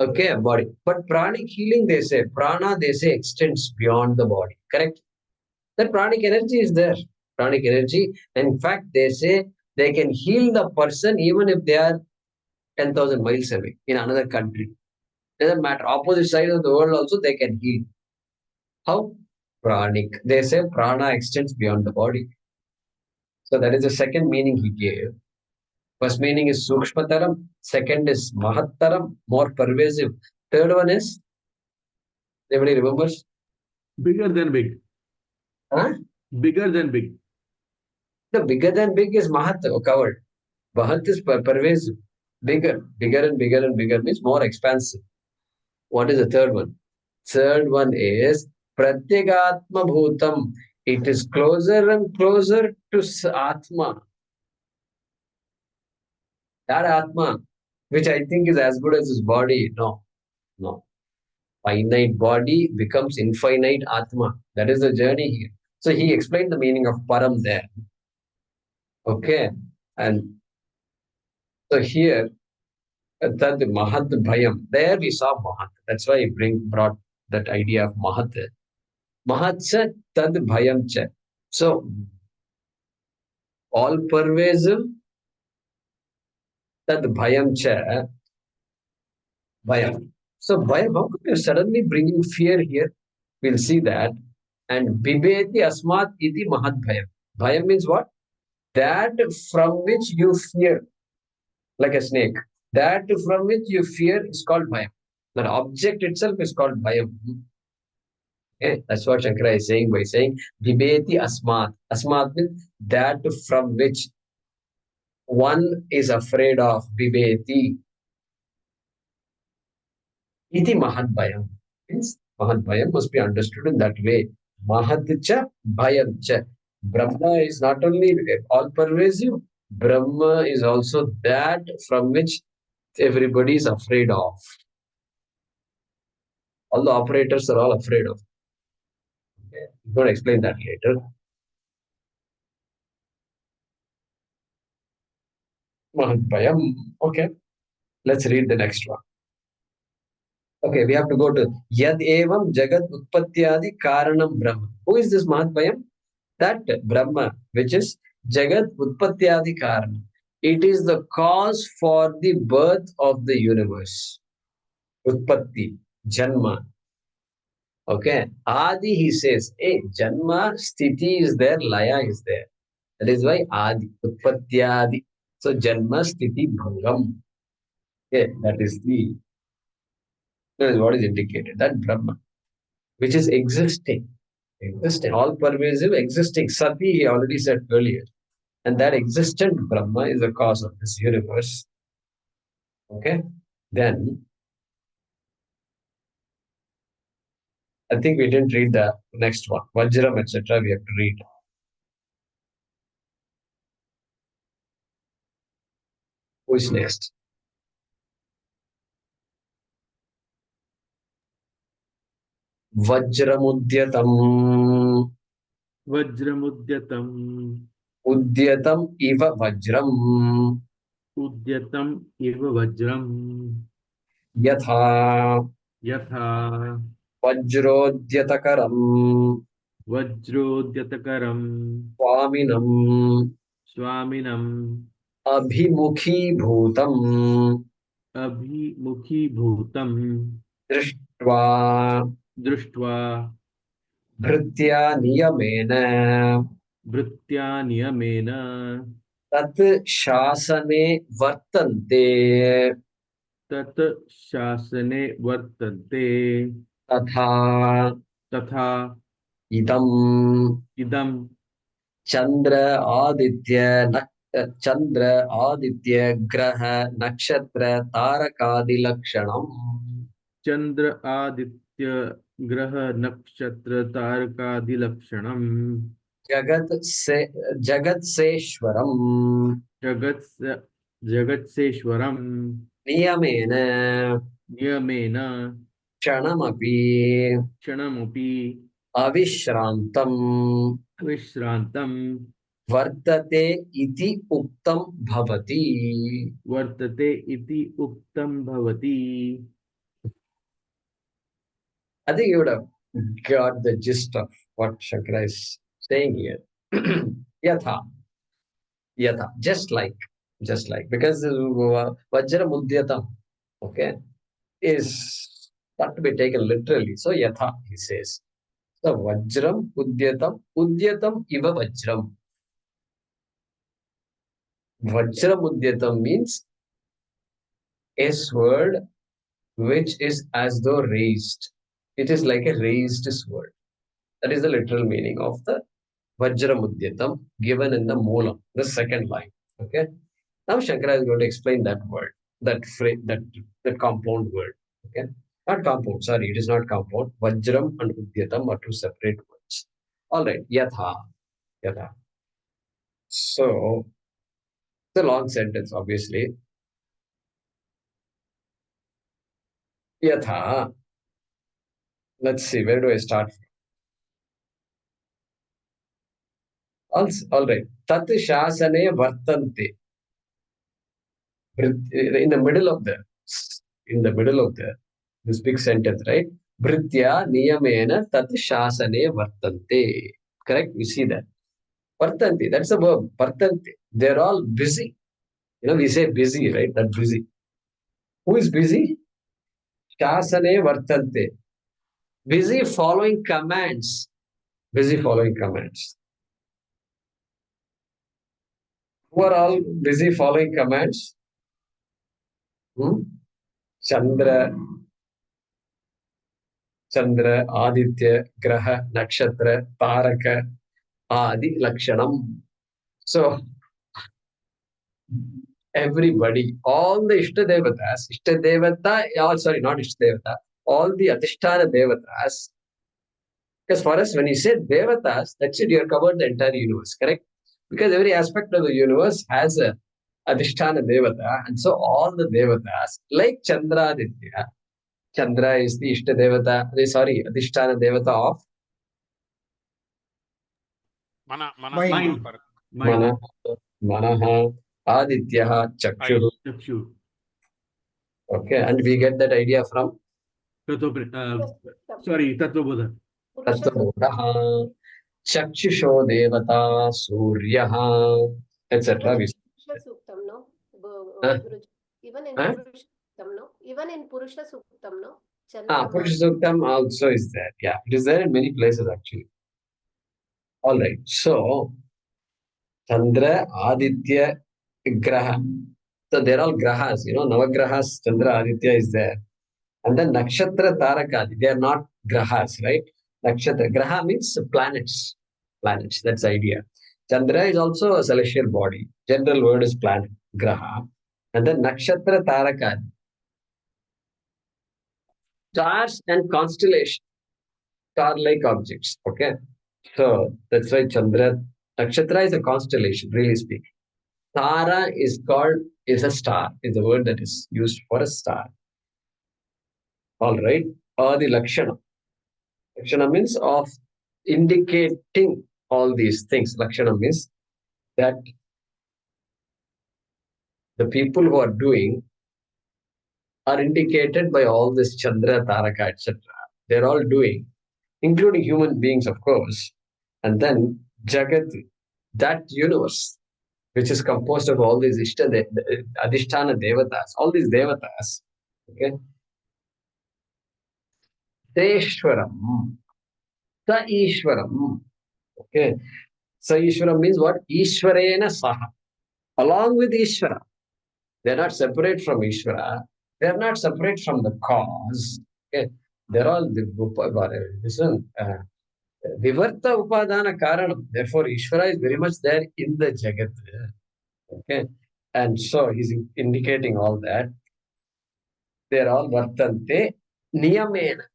Okay, body. But pranic healing, they say, prana, they say, extends beyond the body. Correct? That pranic energy is there. Pranic energy. In fact, they say they can heal the person even if they are 10,000 miles away in another country. Doesn't matter. Opposite side of the world also they can heal. How? Pranic. They say prana extends beyond the body. So that is the second meaning he gave. First meaning is sukshmataram. Second is mahattaram, more pervasive. Third one is, everybody remembers? Bigger than big. Huh? Bigger than big. The bigger than big is mahat, covered. Mahat is pervasive. Bigger and bigger and bigger means more expansive. What is the third one? Third one is pratyagatma bhutam. It is closer and closer to Atma. That Atma, which I think is as good as his body. No, no. Finite body becomes infinite Atma. That is the journey here. So he explained the meaning of Param there. Okay. And so here, Tad Mahat Bhayam. There we saw Mahat. That's why he brought that idea of Mahat. Mahatsa Tad Bhayam Cha. So all pervasive Tad Bhayam Cha. Bhayam. So Bhayam, how come you're suddenly bringing fear here? We'll see that. And Bibeti Asmat Iti Mahat Bhayam. Bhayam means what? That from which you fear, like a snake. That from which you fear is called Bhayam. That object itself is called Bhayam. Okay? That's what Shankara is saying by saying Bibeti Asmat. Asmat means that from which one is afraid of. Bibeti. Iti Mahat Bhayam. Means Mahat Bhayam must be understood in that way. Mahat cha Bhayam cha. Brahma is not only all pervasive, Brahma is also that from which everybody is afraid of. All the operators are all afraid of. Okay. I'm going to explain that later. Mahatbhayam. Okay. Let's read the next one. Okay, we have to go to Yad Evam Jagat Utpatyadi Karanam Brahma. Who is this Mahatbhayam? That Brahma, which is Jagat Utpatyadi Karanam. It is the cause for the birth of the universe. Utpatti, Janma. Okay. Adi, he says, hey, Janma, Sthiti is there, Laya is there. That is why Adi, Utpatyadi. So Janma, Sthiti, Bhangam. Okay, that is what is indicated. That Brahma, which is existing. Existing, all pervasive, existing. Sati, he already said earlier. And that existent Brahma is the cause of this universe. Okay. Then, I think we didn't read the next one. Vajram, etc. We have to read. Who is next? Vajramudyatam. Vajramudyatam. Udyatam iva vajram. Udyatam iva vajram. Yatha. Yatha. Vajrodyatakaram. Vajrodyatakaram. Swaminam. Swaminam. Abhimukhi bhutam. Abhimukhi bhutam. Drishtva. Drishtva. Bhritya niyamena. Bhritya niyamena. Tat shasane vartante. Tat shasane vartante. Tatha Tatha idam. idam. Chandra Aditya Chandra Aditya Graha Nakshatra Tarakadi Lakshanam. Chandra Aditya Graha Nakshatra Tarakadi Lakshanam. Jagat Seshwaram. Jagat Jagatseshwaram. Niyamena Niyamena. Kshanamapi Kshanamapi. Avishrantam Vishrantam. Vartate iti uktam bhavati. Vartate iti uktam bhavati. I think you would have got the gist of what Shankara is saying here. Yatha, yatha, just like, because Vajra Mudyatam, okay, is not to be taken literally. So yatha, he says. So Vajram Udyatam iva Vajram. Vajra Mudyatam means a sword which is as though raised. It is like a raised sword. That is the literal meaning of the Vajramudyatam given in the Moolam, the second line. Okay. Now Shankara is going to explain that word, that phrase, that compound word. Okay. Not compound, sorry, it is not compound. Vajram and Udyatam are two separate words. All right. Yatha. Yatha. So it's a long sentence, obviously. Yatha. Let's see, where do I start? All right. Tat shasane vartante. In the middle of the this big sentence, right? Bhritya niyamena tat shasane vartante. Correct? We see that. Vartante, that's a verb. Vartante. They're all busy. We say busy, right? That busy. Who is busy? Shasane vartante. Busy following commands. Busy following commands. Who are all busy following commands? Chandra, Aditya, Graha, Nakshatra, Taraka, Adi, Lakshanam. So everybody, all the Ishtadevata, sorry, not Ishtadevata, all the Adhisthana Devatas, because for us, when you say Devatas, that's it, you have covered the entire universe, correct? Because every aspect of the universe has a Adhisthana Devata, and so all the Devatas, like Chandraditya, Chandra is the Ishtadevata, Adhisthana Devata of Mana, Mind. Mana, Manaha, Aditya, I. Chakshu. Chakshu. Okay, and we get that idea from Sorry, Tattvabodha. Tattvabodaha, Chakshusho Devata, Suryaha, etc. Even in We Purusha Suktam, no? uh, Guruji. Even in uh, Purusha Suktam, no? Even in Purusha Suktam, no? Chandrama. Purusha Suktam also is there. Yeah, it is there in many places actually. All right, so Chandra, Aditya, Graha. So they're all grahas, Navagrahas, Chandra, Aditya is there. And then Nakshatra Tarakadi, they are not grahas, right? Nakshatra, graha means planets. Planets, that's the idea. Chandra is also a celestial body. General word is planet, graha. And then Nakshatra Tarakadi, stars and constellation, star-like objects, okay? So that's why Chandra, Nakshatra is a constellation, really speaking. Tara is a star, is the word that is used for a star. All right. Or the Lakshana. Lakshana means of indicating all these things. Lakshana means that the people who are doing are indicated by all this Chandra, Taraka, etc. They're all doing, including human beings, of course. And then Jagat, that universe, which is composed of all these Adhisthana Devatas, all these Devatas, okay? Teshwaram. Sa Ishwaram. Okay. Sa Ishwaram means what? Ishwarena Saha. Along with Ishvara. They're not separate from Ishvara. They're not separate from the cause. Okay. They're all listen. Vivarta Upadana Karanam. Therefore, Ishvara is very much there in the Jagat. Okay. And so he's indicating all that. They're all Vartante Niyamena.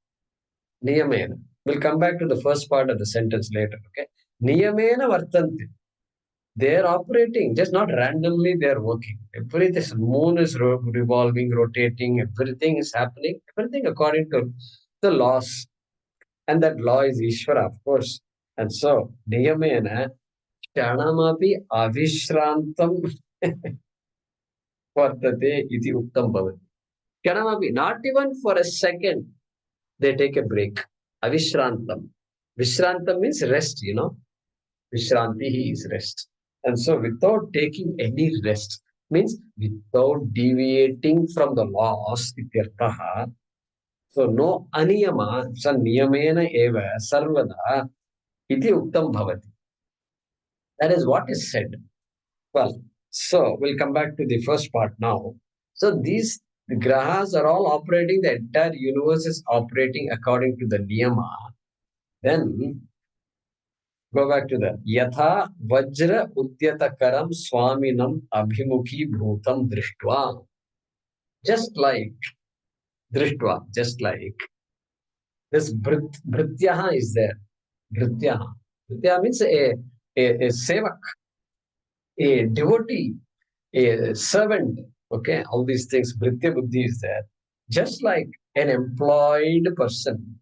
Niyamena. We'll come back to the first part of the sentence later. Okay. Niyamena Vartante. They're operating, just not randomly they're working. Every this moon is revolving, rotating, everything is happening, everything according to the laws. And that law is Ishvara, of course. And so, Niyamena, Kshanamapi Avishrantam Vartate iti Uktam Bhavati. Kshanamapi, not even for a second, they take a break. Avishrantam. Vishrantam means rest, Vishranti is rest. And so without taking any rest, means without deviating from the laws, ityartaha. So no aniyama, sa niyamena eva sarvada iti uktam bhavati. That is what is said. Well, so we'll come back to the first part now. So these grahas are all operating, the entire universe is operating according to the niyama. Then go back to that. Yatha Vajra Udyatakaram Swaminam Abhimukhi Bhutam Drishtva. Just like Drishtva, just like this Brityaha is there. Brityaha. Brityaha means a sevak, a devotee, a servant. Okay, all these things, Britya Buddhi is there. Just like an employed person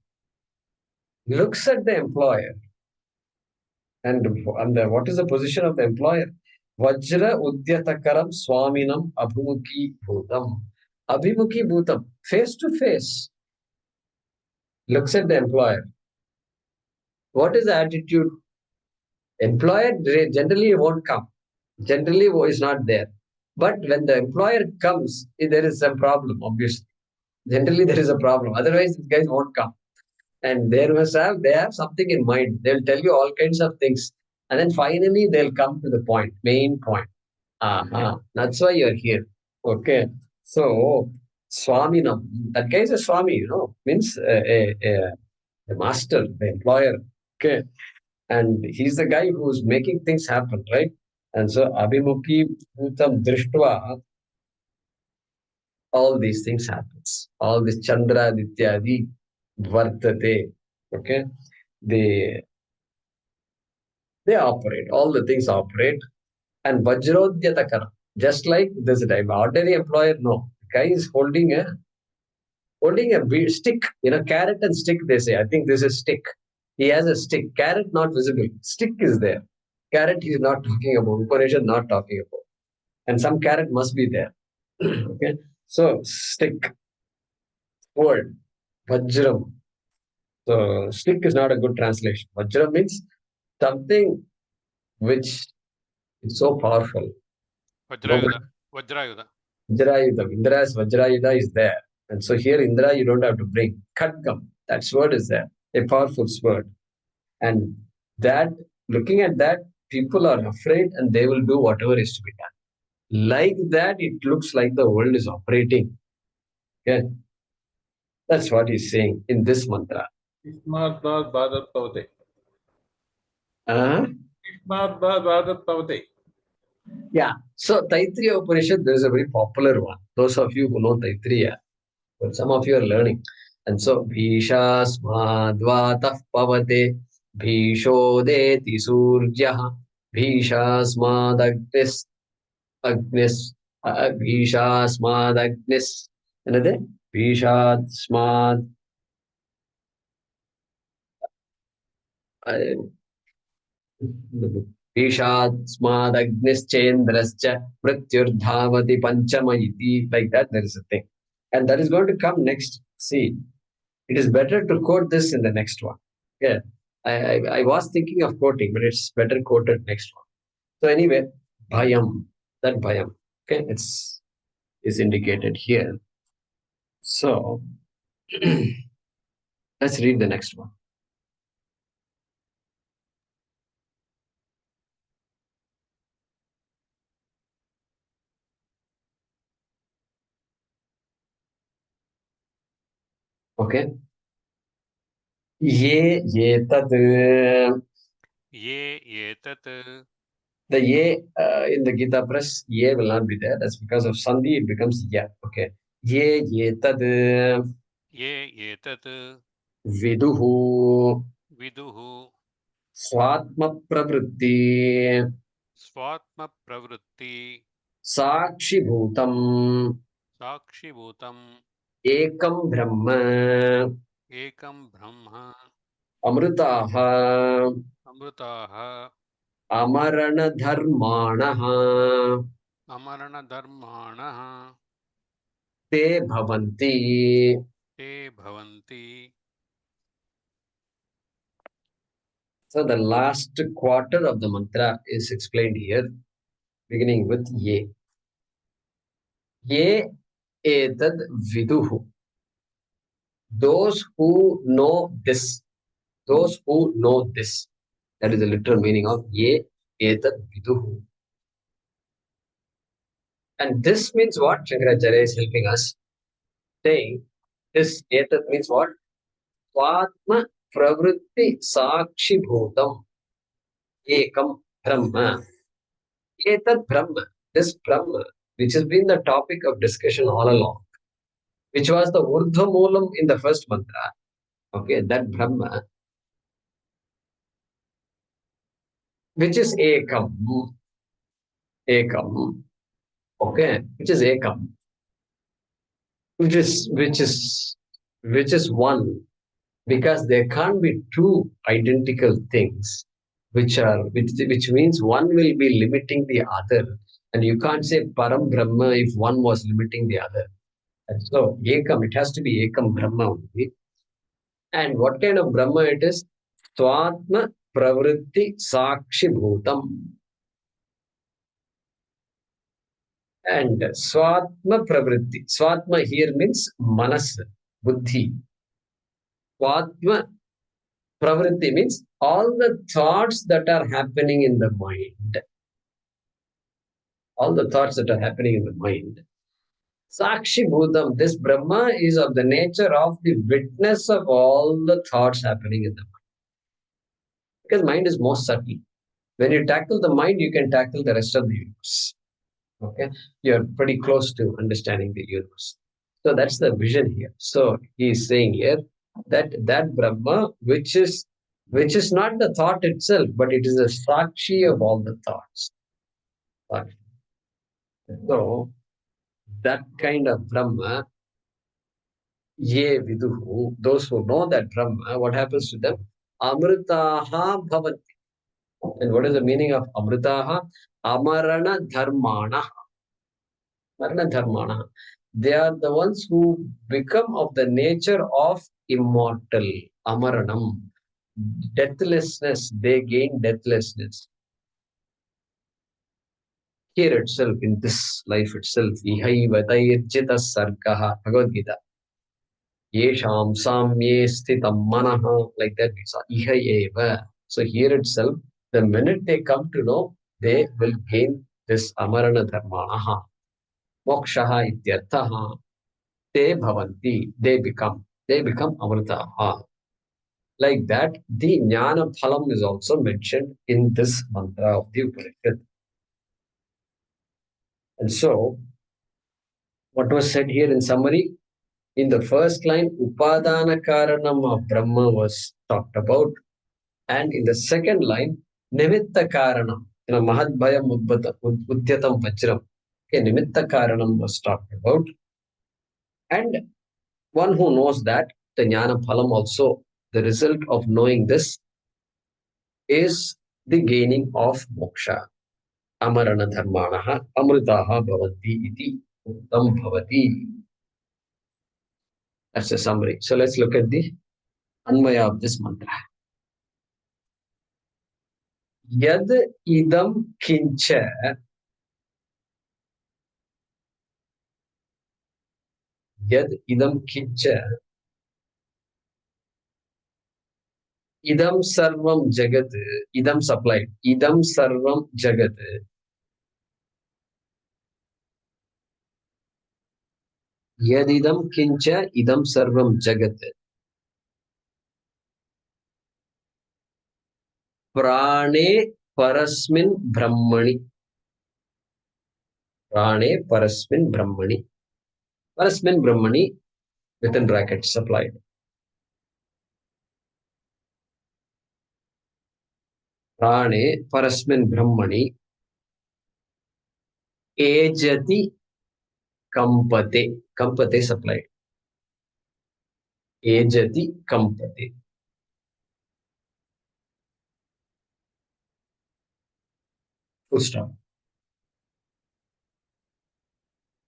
looks at the employer. And what is the position of the employer? Vajra Udyatakaram Swaminam Abhimukhi Bhutam. Abhimukhi Bhutam, face to face, looks at the employer. What is the attitude? Employer generally won't come. Generally is not there. But when the employer comes, there is some problem, obviously. Generally there is a problem. Otherwise, these guys won't come. And they have something in mind. They'll tell you all kinds of things. And then finally they'll come to the point, main point. That's why you're here. Okay. So, Swaminam, that guy is a Swami, means a master, the employer. Okay. And he's the guy who's making things happen, right? And so, Abhimukhi Bhutam Drishtva, all these things happens. All this Chandra Dityadi Vartate. Okay. They operate. All the things operate. And Vajrodhyatakara, just like this time, ordinary employer, no. The guy is holding a stick, carrot and stick, they say. I think this is stick. He has a stick. Carrot not visible. Stick is there. Carrot he is not talking about. Upanishad not talking about. And some carrot must be there. Okay. So stick, word, Vajram. So stick is not a good translation. Vajram means something which is so powerful. Vajrayuda. Vajrayuda. Vajrayuda. Indra's Vajrayuda is there. And so here Indra you don't have to bring. Khadgam. That sword is there. A powerful sword. And that, looking at that, people are afraid and they will do whatever is to be done. Like that, it looks like the world is operating. Okay. That's what he's saying in this mantra. Yeah. So Taittiriya Upanishad, there is a very popular one. Those of you who know Taittiriya, but some of you are learning. And so Bhishasmadvatah pavate Bhishodeti surjaha Bhishasmadagnis Agnis Bhishasmadagnis. Another Bhishasmad Bhishasmadagnischendrascha Mrityurdhavati Panchama iti. Like that, there is a thing. And that is going to come next. See, it is better to quote this in the next one. Yeah. I was thinking of quoting, but it's better quoted next one. So anyway, Bhayam, that Bhayam, okay, is indicated here. So let's read the next one. Okay. Ye yetad. Ye etat. The ye in the Gita press, ye will not be there. That's because of Sandhi, it becomes ya. Okay. Ye yetad Ye etat. viduhu Viduhu. swatma pravritti Swatma pravritti. sakshi bhutam Sakshi bhutam. ekam brahma Ekam brahma. amritaha Amrutaha. amarana dharmanaha Amarana dharmanaha. te bhavanti. Te bhavanti. So the last quarter of the mantra is explained here, beginning with ye. Ye etad viduhu. Those who know this. Those who know this. That is the literal meaning of ye etad viduhu. And this means what? Shankaracharya is helping us, saying this etad means what? Svatma pravritti sakshi bhutam ekam brahma. Etad brahma. This brahma, which has been the topic of discussion all along, which was the urdhva moolam in the first mantra. Okay, that brahma, which is ekam. Ekam. Okay, which is ekam. Which is one, because there can't be two identical things which means one will be limiting the other, and you can't say param brahma if one was limiting the other. And so ekam, it has to be ekam brahma only. And what kind of brahma it is? Swatma pravritti sakshi bhutam. And swatma pravritti, swatma here means manas, buddhi. Swatma pravritti means all the thoughts that are happening in the mind. All the thoughts that are happening in the mind. Sakshi Bhutam, this Brahma is of the nature of the witness of all the thoughts happening in the mind. Because mind is most subtle. When you tackle the mind, you can tackle the rest of the universe. Okay? You're pretty close to understanding the universe. So that's the vision here. So he is saying here that Brahma, which is not the thought itself, but it is a sakshi of all the thoughts. So that kind of Brahma, ye viduhu, those who know that Brahma, what happens to them? Amritaha bhavanti. And what is the meaning of Amritaha? Amarana dharmana. Amarana dharmana. They are the ones who become of the nature of immortal. Amaranam. Deathlessness. They gain deathlessness. Here itself, in this life itself, ihaivatayirjita sargaha. Bhagavad Gita. Yesham samye sthitam manaha. Like that we saw. Iha eva. So here itself, the minute they come to know, they will gain this amarana dharmanaha. Mokshaha ityarthaha. Te bhavanti. They become amritaha. Like that, the jnana phalam is also mentioned in this mantra of the Upanishad. And so, what was said here in summary? In the first line, Upadana Karanam of Brahma was talked about. And in the second line, Nimitta Karanam, Mahadbhayam Udyatam Vajram. Okay, Nimitta Karanam was talked about. And one who knows that, the Jnana Phalam also, the result of knowing this is the gaining of moksha. Amarana dharmanaha amritaha bhavanti iti uttam bhavati. That's a summary. So let's look at the Anvaya of this mantra. Yad idam kincha. Yad idam kincha. Idam sarvam jagat. Idam supplied. Idam sarvam jagat. Yadidam kincha idam sarvam jagat. Prane parasmin brahmani. Prane parasmin brahmani. Parasmin brahmani within brackets supplied. Prane parasmin brahmani ejati kampate. Kampate supplied. Ejati kampate. Full stop.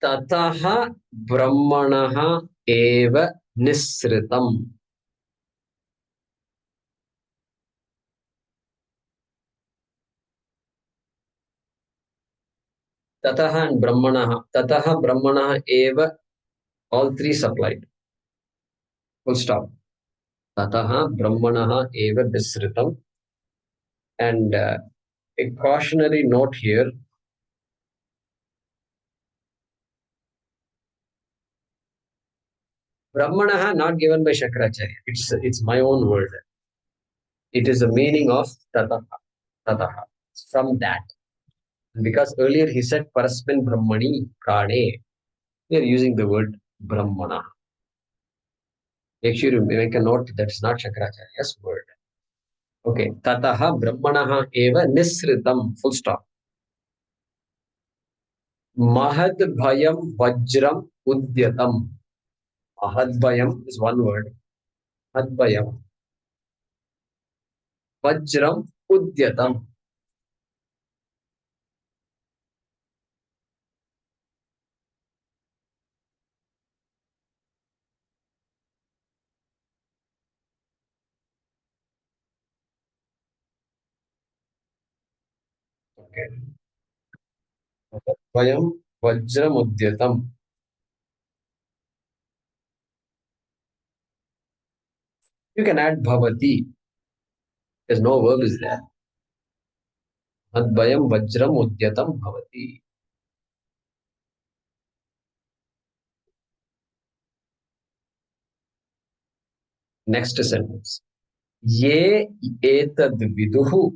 Tataha brahmanaha eva nisritam. Tataha and brahmanaha. Tataha brahmanaha eva, all three supplied. Full stop. Tataha brahmanaha eva nisritam. And a cautionary note here. Brahmanaha not given by Shankaracharya. It's my own word. It is the meaning of tataha. Tataha. From that. Because earlier he said parasmin brahmani prane. We are using the word brahmana. Make sure you make a note that's not Shankaracharya's word. Okay. Tataha brahmanaha eva nisritam. Full stop. Mahad bhayam vajram udyatam. Mahad bhayam is one word. Mahad bhayam vajram udyatam. Okay. Vayam Vajramudyatam. You can add Bhavati. There's no verb is there. Advayam Vajramudyatam Bhavati. Next sentence. Ye etad viduhu.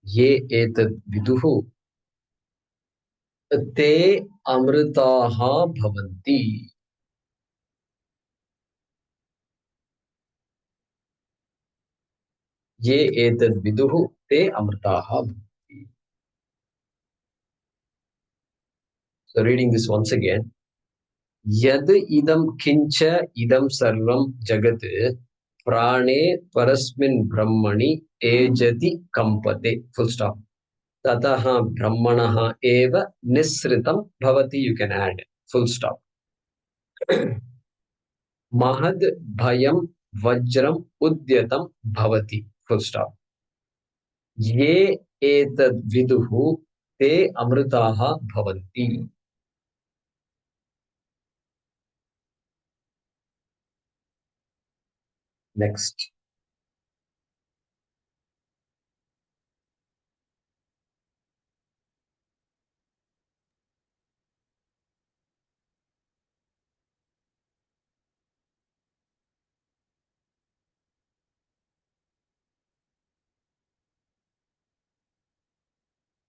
Ye etad viduhu. Te amritaha bhavanti. Ye etad viduhu. Te amritaha bhavanti. So reading this once again. Yad idam kincha idam sarvam jagat prane parasmin brahmani ejati kampate. Full stop. Tataha brahmanaha eva nisritam bhavati. You can add. Full stop. Mahad bhayam vajram udyatam bhavati. Full stop. Ye etad viduhu te amritaha bhavanti. Next.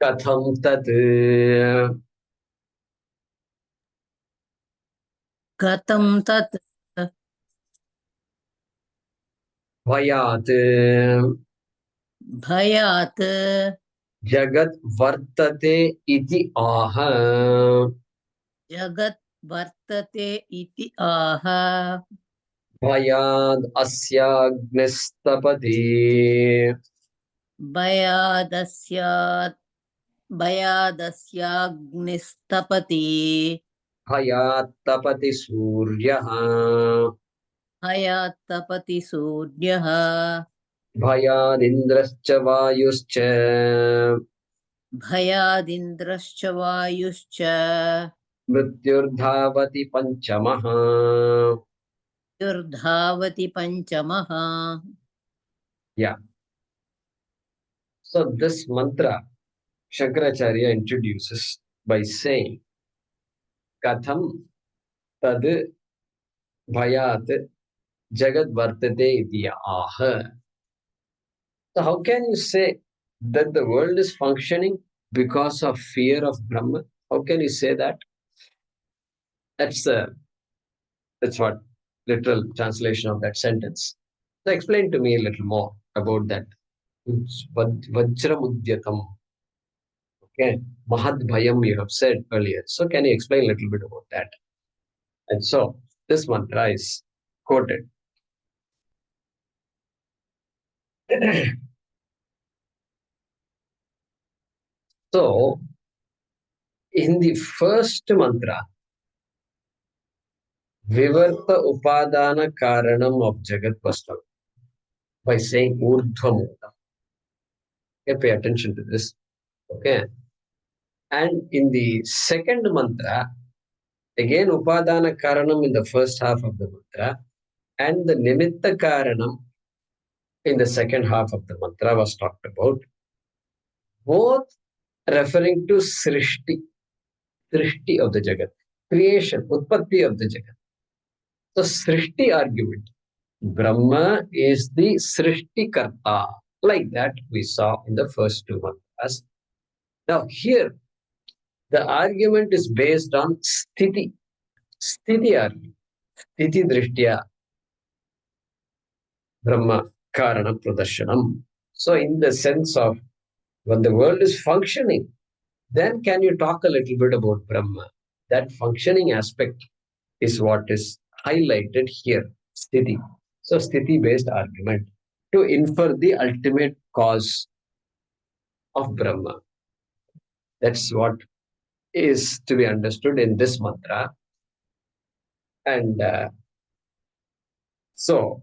Katham tat कथं तत् भयात भयात् जगत वर्तते इति आह. जगत् वर्तते इति आह भयाद अस्याग्निस्तपति. भयादस्यात् भयादस्याग्निस्तपति भयात् तपति सूर्यः. भयात् तपति सूर्यः भयादिन्द्रश्च वायुश्च. भयादिन्द्रश्च वायुश्च मृत्युर्धावति पञ्चमः. दुर्धावति पञ्चमः. Yeah. So this mantra Shankaracharya introduces by saying, Katham tad bhayat jagat vartate iti aha. So how can you say that the world is functioning because of fear of Brahma? How can you say that? That's what literal translation of that sentence. So explain to me a little more about that. Vajramudyatam. Okay. Mahad bhayam you have said earlier. So can you explain a little bit about that? And so this mantra is quoted. So in the first mantra, Vivarta Upadana Karanam of Jagat Vastam by saying Urdhvamuta. Okay, pay attention to this. Okay. And in the second mantra, again Upadana Karanam in the first half of the mantra, and the Nimitta Karanam in the second half of the mantra was talked about, both referring to Srishti of the Jagat, creation, Utpatti of the Jagat. So Srishti argument, Brahma is the Srishti Karta, like that we saw in the first two mantras. Now here, the argument is based on Sthiti argument, Sthiti Drishtya, Brahma Karana Pradarshanam. So in the sense of when the world is functioning, then can you talk a little bit about Brahma? That functioning aspect is what is highlighted here, Sthiti. So Sthiti-based argument to infer the ultimate cause of Brahma. That's what is to be understood in this mantra. And so,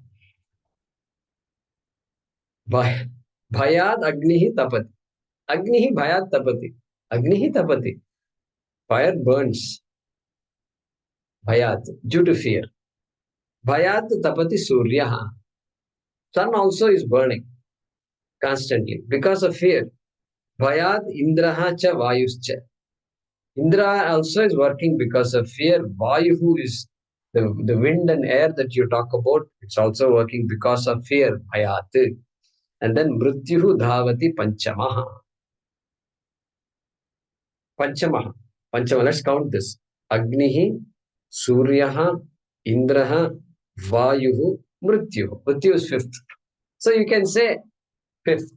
Bhayad Agnihi Tapati. Agnihi Bhayad Tapati. Agnihi Tapati. Fire burns. Bhayat, due to fear. Bhayat Tapati Suryaha. Sun also is burning constantly because of fear. Bhayat Indraha Cha Vayuscha. Indra also is working because of fear. Vayu is the wind and air that you talk about. It's also working because of fear. Bhayat. And then Mrityuhu Dhavati Panchamaha. Panchamaha. Panchamaha. Let's count this. Agnihi, Suryaha, Indraha, Vayuhu, Mrityu. Mrityu is fifth. So you can say fifth.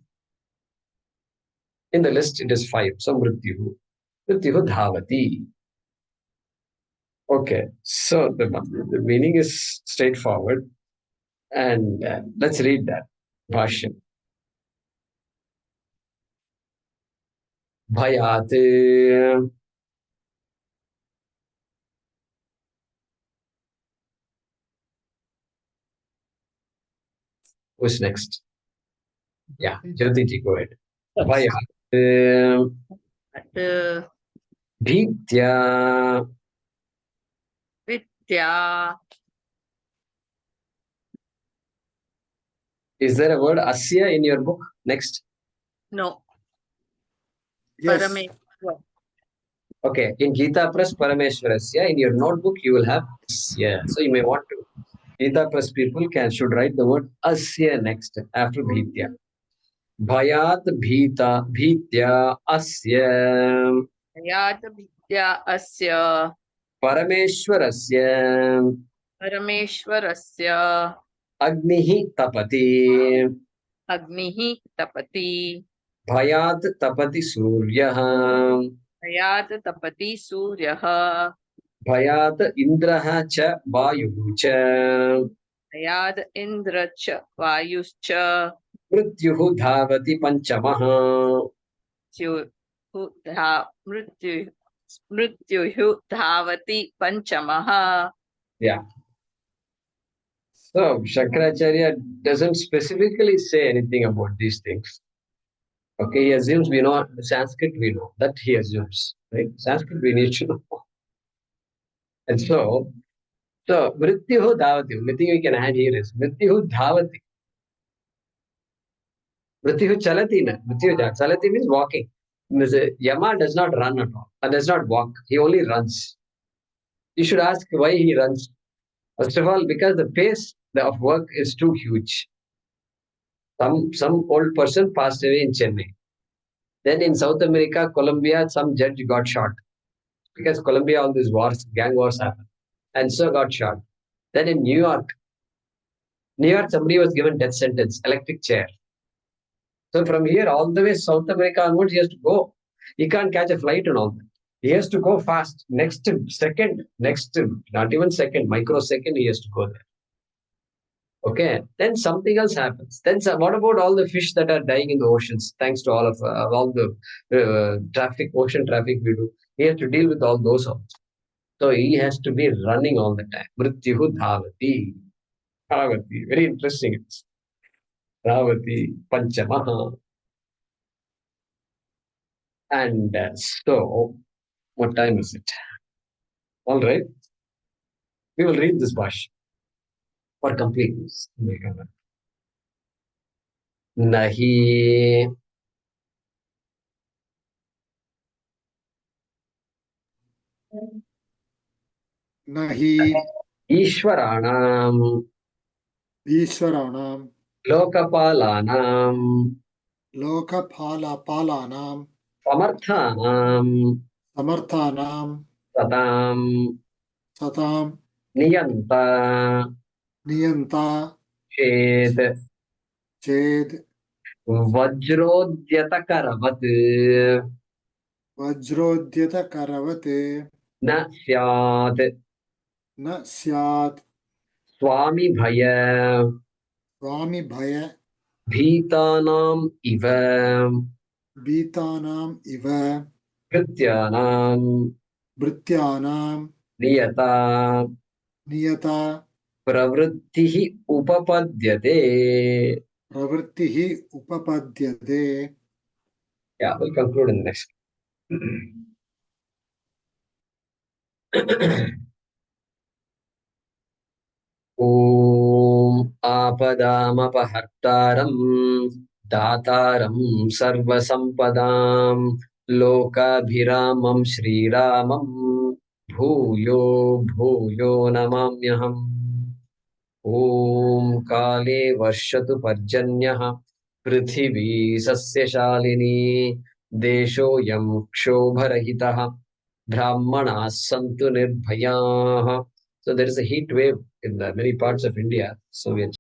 In the list, it is five. So Mrityuhu. Mrityuhu Dhavati. Okay. So the meaning is straightforward. And let's read that. Bhaashyam. Bhayate. Who's next? Yeah, Jyotiji, go ahead. Bhayate. Bhitya. Vidya. Is there a word asya in your book? Next. No. Yes. Parameshwar. Okay. In Gita Press Parameshwarasya, in your notebook, you will have asya. So you may want to. Gita Press people should write the word asya next after bhitya. Bhayat bhita bhitya asya. Bhayat Vidya Asya. Parameshwarasya. Parameshwarasya. Agnihi tapati. Agnihi Tapati. Bhayat tapati suryaha. Bhayat Tapati Suryaha. Bhayat indraha cha vayuhu cha. Bhayat Indracha Vayuscha. Mrityuhu dhavati panchamaha. Mrityuhu Dhavati Panchamaha. Yeah. So Shankaracharya doesn't specifically say anything about these things. Okay, he assumes we know Sanskrit, we know that he assumes, right? Sanskrit we need to know. And so Mrityuhu dhavati. Only thing we can add here is Mrityuhu dhavati. Mrityuhu chalati na. Mrityuhu chalati means walking. Yama does not run at all, and does not walk. He only runs. You should ask why he runs. First of all, because the pace of work is too huge. Some old person passed away in Chennai. Then in South America, Colombia, some judge got shot because Colombia, all these wars, gang wars happened, and so got shot. Then in New York, somebody was given death sentence, electric chair. So from here all the way South America onwards, he has to go. He can't catch a flight and all that. He has to go fast. Next second, not even second, microsecond, he has to go there. Okay, then something else happens. Then what about all the fish that are dying in the oceans? Thanks to all the ocean traffic we do. He has to deal with all those also. So he has to be running all the time. Mrityuhu dhavati. Dhavati. Very interesting. It's Dhavati Panchamaha. And so, what time is it? All right. We will read this Bhaashyam for completeness. Nahi Nahi Ishwaranam Ishwaranam Lokapalanam Lokapalanam Samarthanam Samarthanam Satam Satam Niyanta Niyanta Ched Ched Vajrodyatakarat Vajrodyata Karavate Na Syat Na Syat Swami Bhaya Swami Bhaya Bhitanam Iva Bhitanam Iva Krityanam Bhrityanam Niyata Niyata Pravrittihi Upapadyate. Pravrittihi Upapadyate. Yeah, we'll conclude in the next. Om Apadamapahaktaram Dataram Sarvasampadam Lokabhiramam Shriramam Bhuyo Bhuyo Namamyaham. Om Kale Varshatu Parjanyah Prithvi Sasyashalini Deshoyam Kshobharahitah Brahmanas Santu Nirbhayaah. So there is a heat wave in the many parts of India. So we are